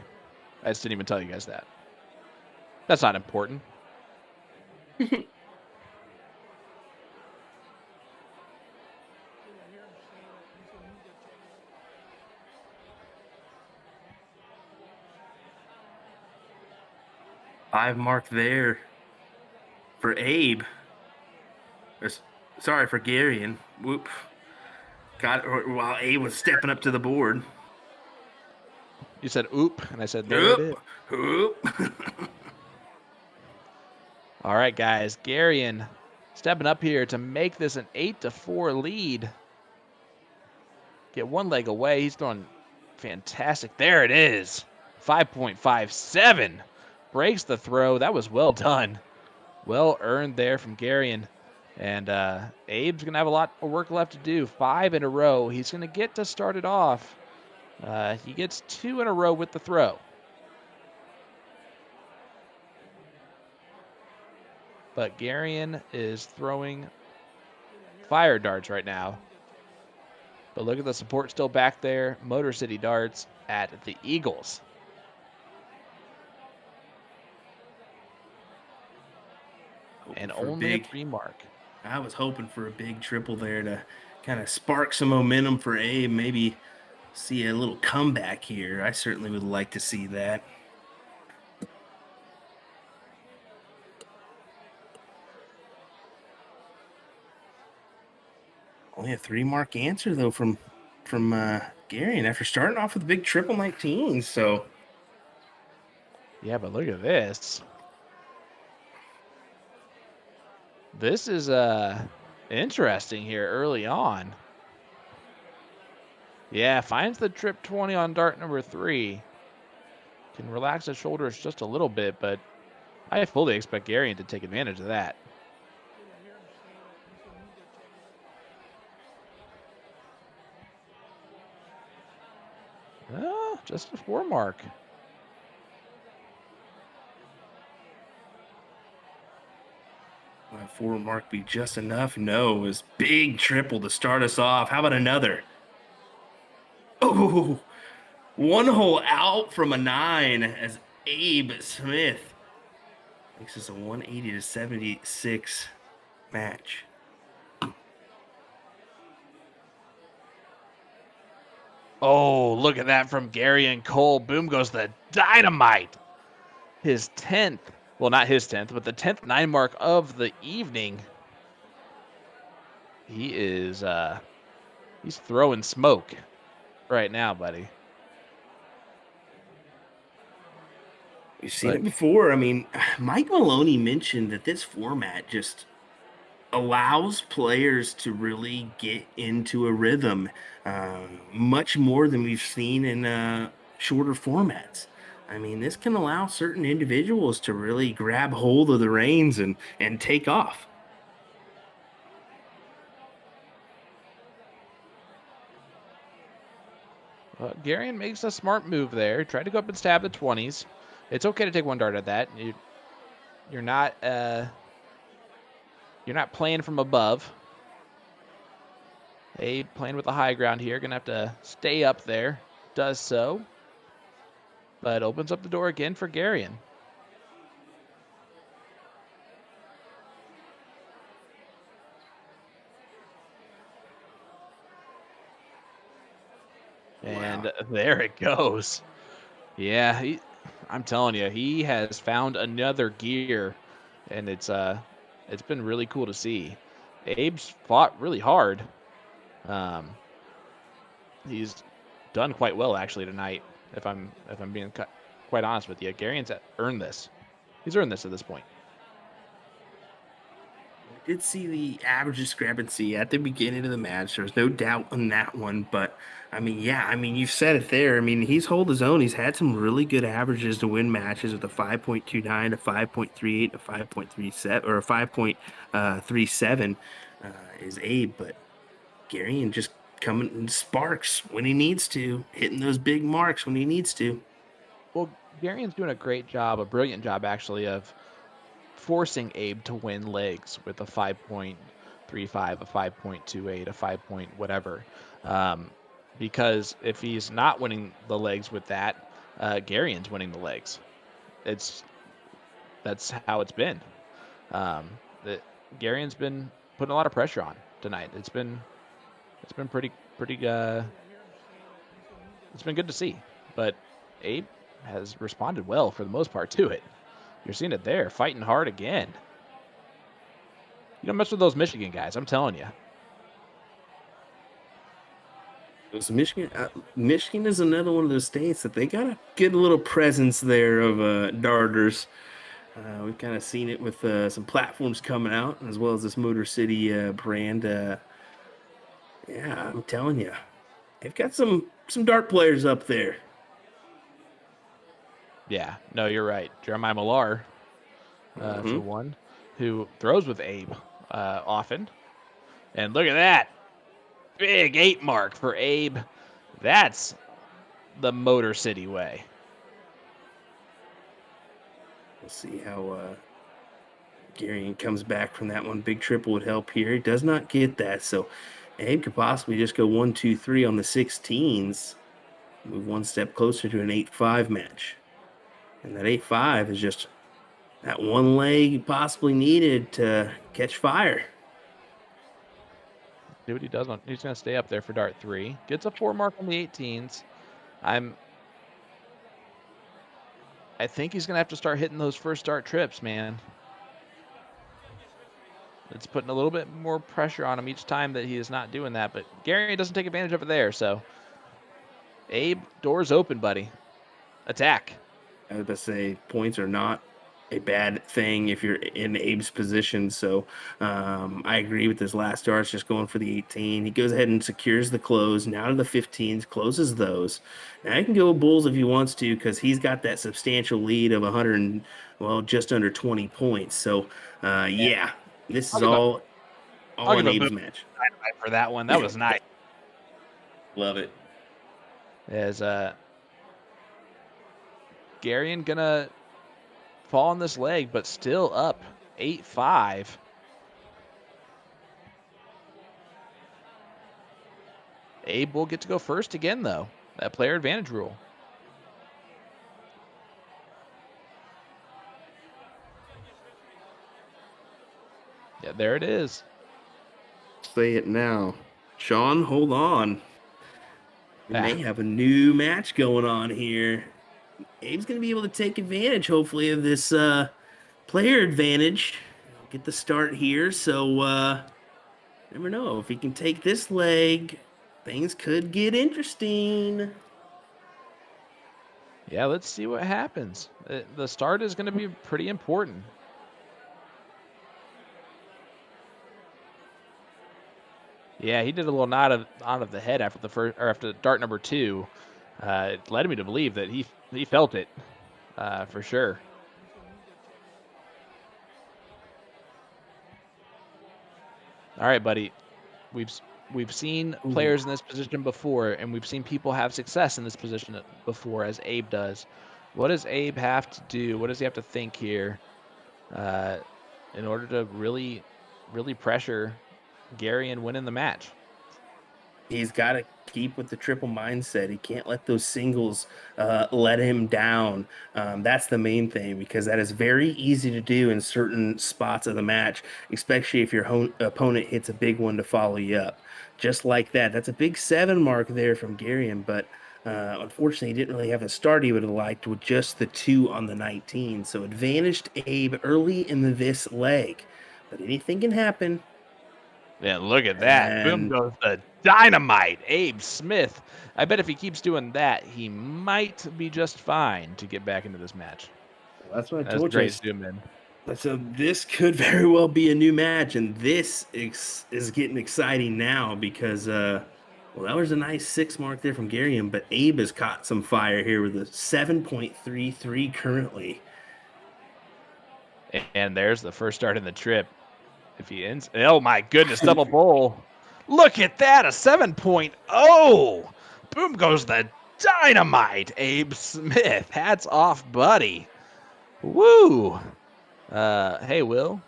I just didn't even tell you guys that. That's not important. Five mark there for Abe. Sorry, for Garion. Whoop. Got it while Abe was stepping up to the board. You said oop, and I said there it is. Oop. All right, guys. Garion stepping up here to make this an 8-4 lead. Get one leg away. He's throwing fantastic. There it is. 5.57. Breaks the throw. That was well done. Well earned there from Garion. And Abe's going to have a lot of work left to do. 5 in a row. He's going to get to start it off. He gets 2 in a row with the throw. But Garion is throwing fire darts right now. But look at the support still back there. Motor City Darts at the Eagles. And only a 3 mark. I was hoping for a big triple there to kind of spark some momentum for Abe. Maybe see a little comeback here. I certainly would like to see that. Only a 3 mark answer though from Garion after starting off with a big triple 19. So yeah, but look at this. This is interesting here early on. Yeah, finds the trip 20 on dart number 3. Can relax the shoulders just a little bit, but I fully expect Garion to take advantage of that. Oh, just a 4 mark. will that 4 mark be just enough? No, it was big triple to start us off. How about another? Oh, 1 hole out from a 9 as Abe Smith makes this a 180 to 76 match. Oh, look at that from Garion Cole. Boom goes the dynamite. His 10th, well, not his 10th, but the 10th 9 mark of the evening. He is, he's throwing smoke right now, buddy. We've seen it before. I mean, Mike Maloney mentioned that this format just allows players to really get into a rhythm much more than we've seen in shorter formats. I mean, this can allow certain individuals to really grab hold of the reins and take off. Garion makes a smart move there. Tried to go up and stab the 20s. It's okay to take 1 dart at that. You're not playing from above. Abe playing with the high ground here. Going to have to stay up there. Does so. But opens up the door again for Garion. And Wow. there it goes. Yeah, I'm telling you, he has found another gear, and it's been really cool to see. Abe's fought really hard. Um, he's done quite well actually tonight. If I'm being quite honest with you, Garion's earned this. He's earned this at this point. I did see the average discrepancy at the beginning of the match. There's no doubt on that one, but I mean, yeah, I mean, you've said it there. I mean, he's hold his own. He's had some really good averages to win matches with a 5.29, a 5.38, a 5.37, or a 5.37 is Abe, but Garion just coming in sparks when he needs to, hitting those big marks when he needs to. Well, Garion's doing a great job, a brilliant job actually, of forcing Abe to win legs with a 5.35, a 5.28, a 5 point whatever. Because if he's not winning the legs with that, Garion's winning the legs. That's how it's been. Um, that Garion's been putting a lot of pressure on tonight. It's been pretty it's been good to see. But Abe has responded well for the most part to it. You're seeing it there, fighting hard again. You don't mess with those Michigan guys, I'm telling you. So Michigan is another one of those states that they got a good little presence there of darters. We've kind of seen it with some platforms coming out, as well as this Motor City brand. Yeah, I'm telling you, they've got some dart players up there. Yeah, no, you're right. Jeremiah Millar, for Hmm. one, who throws with Abe often. And look at that. Big 8 mark for Abe. That's the Motor City way. We'll see how Garion comes back from that one. Big triple would help here. He does not get that, so Abe could possibly just go 1-2-3 on the 16s, move one step closer to an 8-5 match. And that 8-5 is just that one leg he possibly needed to catch fire. See what he does. He's going to stay up there for dart 3. Gets a 4 mark on the 18s. I think he's going to have to start hitting those first dart trips, man. It's putting a little bit more pressure on him each time that he is not doing that. But Gary doesn't take advantage of it there. So, Abe, doors open, buddy. Attack. I was about to say points are not a bad thing if you're in Abe's position. So I agree with his last starts, just going for the 18. He goes ahead and secures the close. Now to the 15s, closes those. Now he can go Bulls if he wants to because he's got that substantial lead of 100, well, just under 20 points. So yeah, this is all I'll in give a boot Abe's match. for that one. That was nice. Love it. As Garion gonna fall on this leg, but still up 8-5. Abe will get to go first again, though. That player advantage rule. Yeah, there it is. Say it now. Sean, hold on. We Ah, may have a new match going on here. Abe's going to be able to take advantage, hopefully, of this player advantage. Get the start here, so never know. If he can take this leg, things could get interesting. yeah, let's see what happens. The start is going to be pretty important. Yeah, he did a little nod of the head after the first, or after dart number 2. It led me to believe that he felt it for sure. All right, buddy. We've seen players in this position before, and we've seen people have success in this position before, as Abe does. What does Abe have to do? What does he have to think here in order to really pressure Gary and win in the match? He's got to keep with the triple mindset. He can't let those singles let him down. That's the main thing because that is very easy to do in certain spots of the match, especially if your opponent hits a big one to follow you up. Just like that. That's a big 7 mark there from Garion, but unfortunately, he didn't really have a start he would have liked with just the 2 on the 19. So advantaged Abe early in this leg. But anything can happen. Yeah, look at that. Boom And goes the dynamite. Abe Smith. I bet if he keeps doing that, he might be just fine to get back into this match. that's what I That's a told you. great zoom in. So this could very well be a new match, and this is getting exciting now because, well, that was a nice 6 mark there from Garion, but Abe has caught some fire here with a 7.33 currently. And there's the first start in the trip. If he ends, oh my goodness, double bowl. Look at that, a 7.0. Boom goes the dynamite, Abe Smith. Hats off, buddy. Woo. Hey, Will.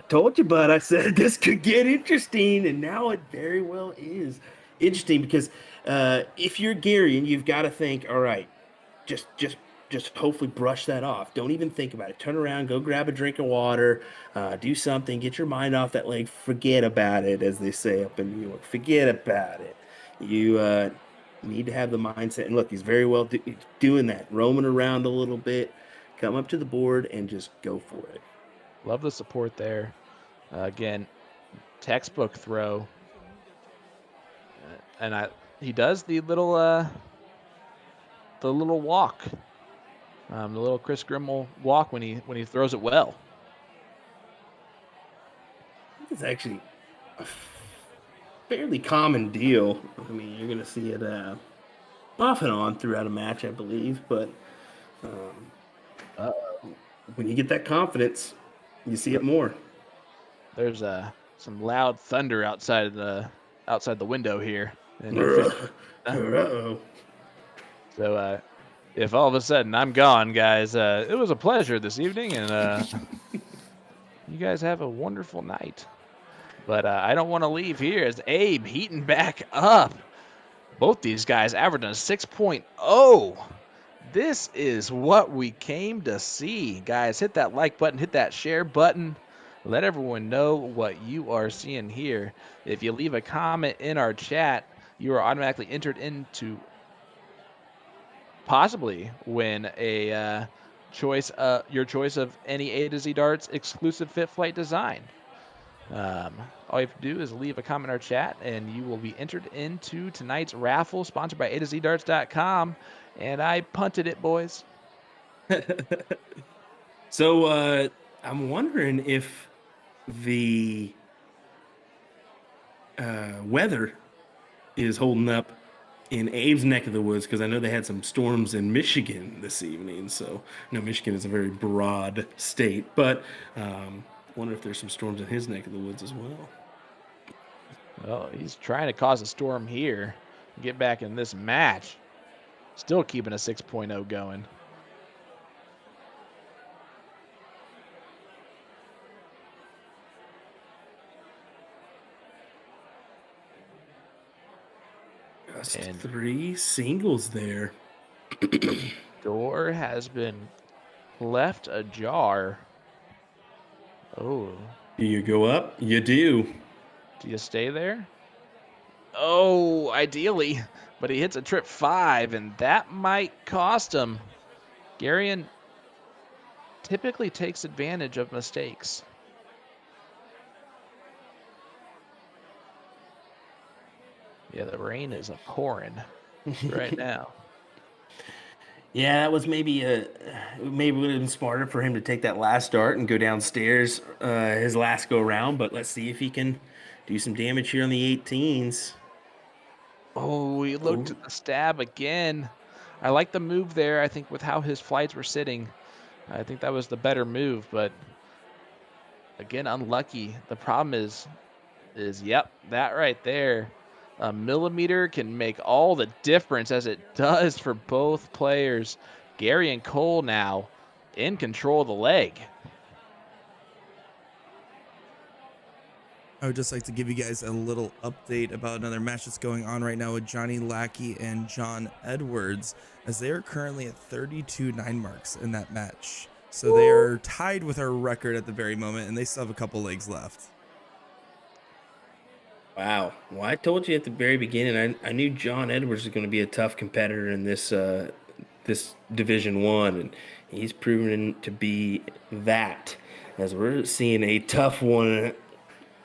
Told you, bud. I said this could get interesting, and now it very well is interesting because if you're Gary and you've got to think, all right, just just just hopefully brush that off. Don't even think about it. Turn around, go grab a drink of water, do something, get your mind off that leg. Forget about it, as they say up in New York. Forget about it. You need to have the mindset. And look, he's very well doing that, roaming around a little bit. Come up to the board and just go for it. Love the support there. Again, textbook throw. And he does the little walk. The little Chris Grimmel walk when he throws it well. It's actually a fairly common deal. I mean, you're going to see it off and on throughout a match, I believe. But when you get that confidence, you see it more. There's some loud thunder outside the window here. And Uh-oh. so if all of a sudden I'm gone, guys, it was a pleasure this evening, and you guys have a wonderful night. But I don't want to leave here as Abe heating back up. Both these guys averaging a 6.0. This is what we came to see. Guys, hit that like button, hit that share button. Let everyone know what you are seeing here. If you leave a comment in our chat, you are automatically entered into possibly win a your choice of any A to Z Darts exclusive Fit Flight design. All you have to do is leave a comment in our chat, and you will be entered into tonight's raffle, sponsored by A2ZDarts.com. And I punted it, boys. So I'm wondering if the weather is holding up in Abe's neck of the woods, because I know they had some storms in Michigan this evening. So, Michigan is a very broad state, but wonder if there's some storms in his neck of the woods as well. Well, he's trying to cause a storm here, get back in this match. Still keeping a 6.0 going. Just 3 singles there. Door has been left ajar. Oh. Do you go up? You do. Do you stay there? Oh, ideally. But he hits a trip 5, and that might cost him. Garion typically takes advantage of mistakes. Yeah, the rain is pouring right now. Yeah, that was maybe would have been smarter for him to take that last dart and go downstairs his last go around. But let's see if he can do some damage here on the 18s. Oh, he looked at the stab again. I like the move there. I think with how his flights were sitting, I think that was the better move. But again, unlucky. The problem is yep, that right there. A millimeter can make all the difference, as it does for both players. Gary and Cole now in control of the leg. I would just like to give you guys a little update about another match that's going on right now with Johnny Lackey and John Edwards, as they are currently at 32 9 marks in that match. So they are tied with our record at the very moment, and they still have a couple legs left. Wow. Well, I told you at the very beginning, I knew John Edwards was going to be a tough competitor in this Division One, and he's proven to be that. As we're seeing a tough one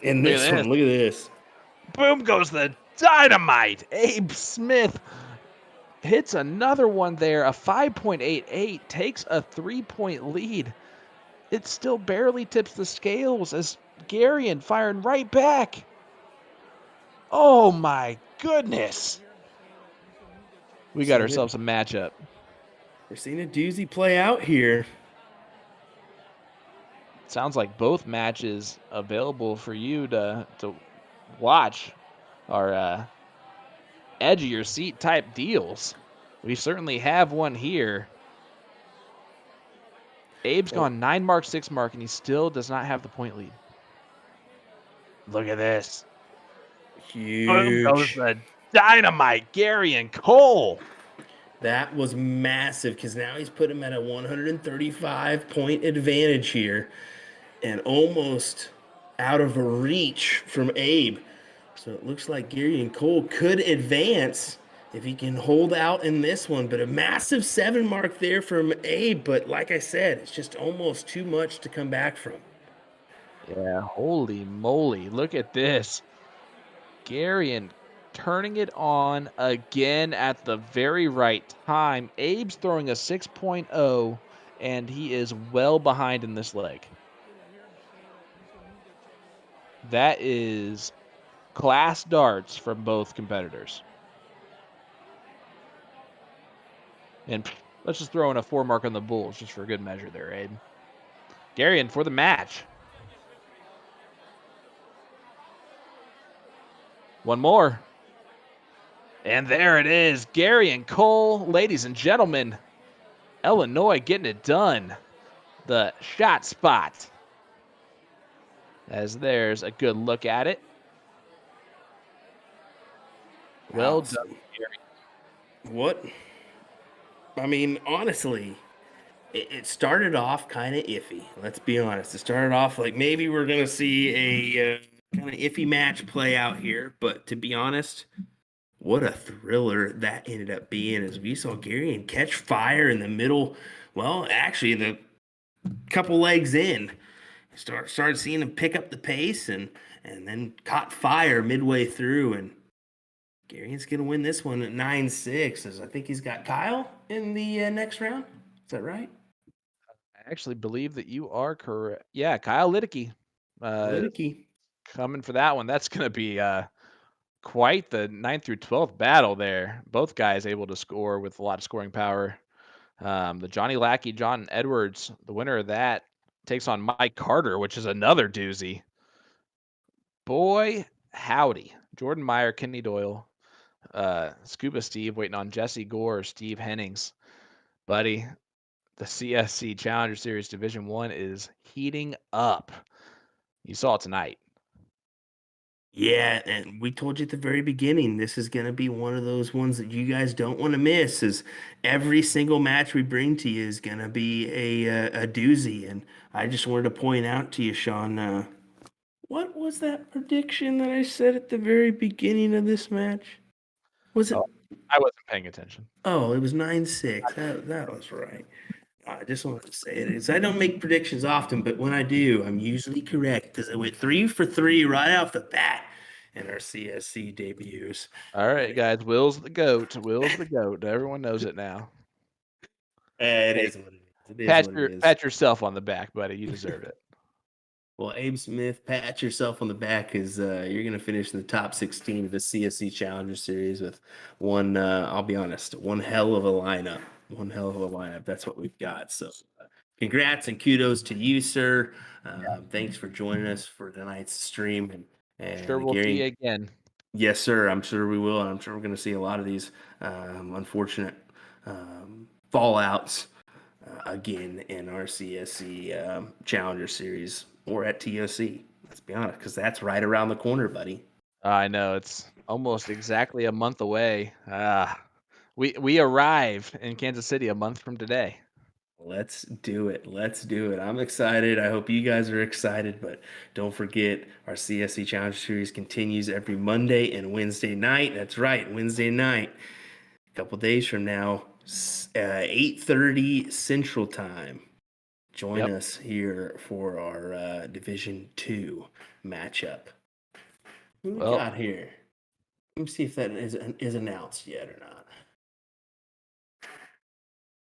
in Look at this this. one. Look at this. Boom goes the dynamite. Abe Smith hits another one there. A 5.88 takes a 3-point lead. It still barely tips the scales as Garion firing right back. Oh my goodness. We got ourselves a matchup. We're seeing a doozy play out here. Sounds like both matches available for you to watch are edge of your seat type deals. We certainly have one here. Abe's gone 9 mark, 6 mark, and he still does not have the point lead. Look at this. Boom goes Huge. the dynamite, Garion Cole. That was massive because now he's put him at a 135-point advantage here and almost out of reach from Abe. So it looks like Gary and Cole could advance if he can hold out in this one. But a massive 7 mark there from Abe. But like I said, it's just almost too much to come back from. Yeah, holy moly. Look at this. Garion turning it on again at the very right time. Abe's throwing a 6.0, and he is well behind in this leg. That is class darts from both competitors. And let's just throw in a 4 mark on the Bulls just for good measure there, Abe. Garion for the match. One more. And there it is. Garion Cole, ladies and gentlemen. Illinois getting it done. The shot spot. As there's a good look at it. Well done, Gary. What? I mean, honestly, it started off kind of iffy. Let's be honest. It started off like maybe we're going to see a kind of iffy match play out here. But to be honest, what a thriller that ended up being as we saw Garion catch fire in the middle. Well, actually, the couple legs in, started seeing him pick up the pace and then caught fire midway through. And Garion's going to win this one at 9-6. As I think he's got Kyle in the next round. Is that right? I actually believe that you are correct. Yeah, Kyle Liddicky. Coming for that one. That's going to be quite the 9th through 12th battle there. Both guys able to score with a lot of scoring power. The Johnny Lackey, John Edwards, the winner of that, takes on Mike Carter, which is another doozy. Boy, howdy. Jordan Meyer, Kenny Doyle, Scuba Steve waiting on Jesse Gore, Steve Hennings. Buddy, the CSC Challenger Series Division 1 is heating up. You saw it tonight. Yeah, and we told you at the very beginning, this is going to be one of those ones that you guys don't want to miss. Is every single match we bring to you is going to be a doozy. And I just wanted to point out to you, Sean, what was that prediction that I said at the very beginning of this match? Was it? Oh, I wasn't paying attention. Oh, it was 9-6. That was right. I just wanted to say it is. I don't make predictions often, but when I do, I'm usually correct because I went 3 for 3 right off the bat in our CSC debuts. All right, guys. Will's the GOAT. Will's the GOAT. Everyone knows it now. It is what it is. It is what it is. Pat yourself on the back, buddy. You deserve it. Well, Abe Smith, pat yourself on the back because you're going to finish in the top 16 of the CSC Challenger Series with one, I'll be honest, one hell of a lineup. One hell of a lineup. That's what we've got. So congrats and kudos to you, sir. Thanks for joining us for tonight's stream. And Sure, we'll see you again. Yes, sir. I'm sure we will. And I'm sure we're going to see a lot of these unfortunate fallouts again in our CSC Challenger Series or at TOC. Let's be honest, because that's right around the corner, buddy. I know it's almost exactly a month away. We arrive in Kansas City a month from today. Let's do it. Let's do it. I'm excited. I hope you guys are excited. But don't forget, our CSC Challenger Series continues every Monday and Wednesday night. That's right, Wednesday night. A couple days from now, 8:30 Central Time. Join Yep. us here for our Division 2 matchup. Who we Well, got here? Let me see if that is announced yet or not.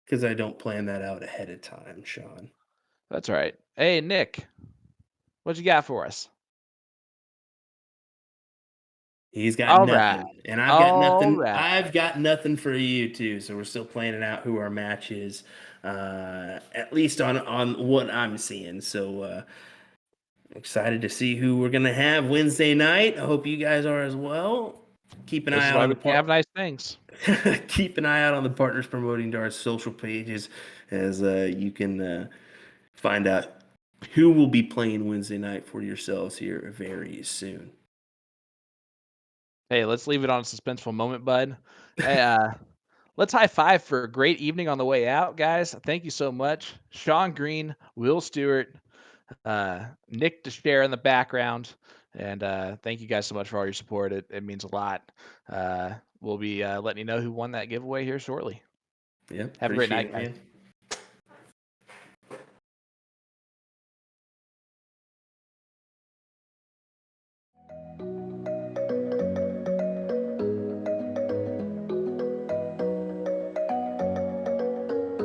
Because I don't plan that out ahead of time, Sean. that's right. Hey, Nick, what you got for us? He's got All right. nothing, and I've got All nothing. right. I've got nothing for you too. So we're still planning out who our match is, at least on what I'm seeing. So excited to see who we're gonna have Wednesday night. I hope you guys are as well. Keep an This eye is out why on we the can have nice things. keep an eye out on the Partners Promoting Darts social pages as you can find out who will be playing Wednesday night for yourselves here very soon. Hey, let's leave it on a suspenseful moment, bud. Hey, let's high five for a great evening on the way out, guys. Thank you so much. Sean Green, Will Stewart, Nick DeShare in the background. And thank you guys so much for all your support. It means a lot. We'll be letting you know who won that giveaway here shortly. Yep, Have a great appreciate night, it, guys. man.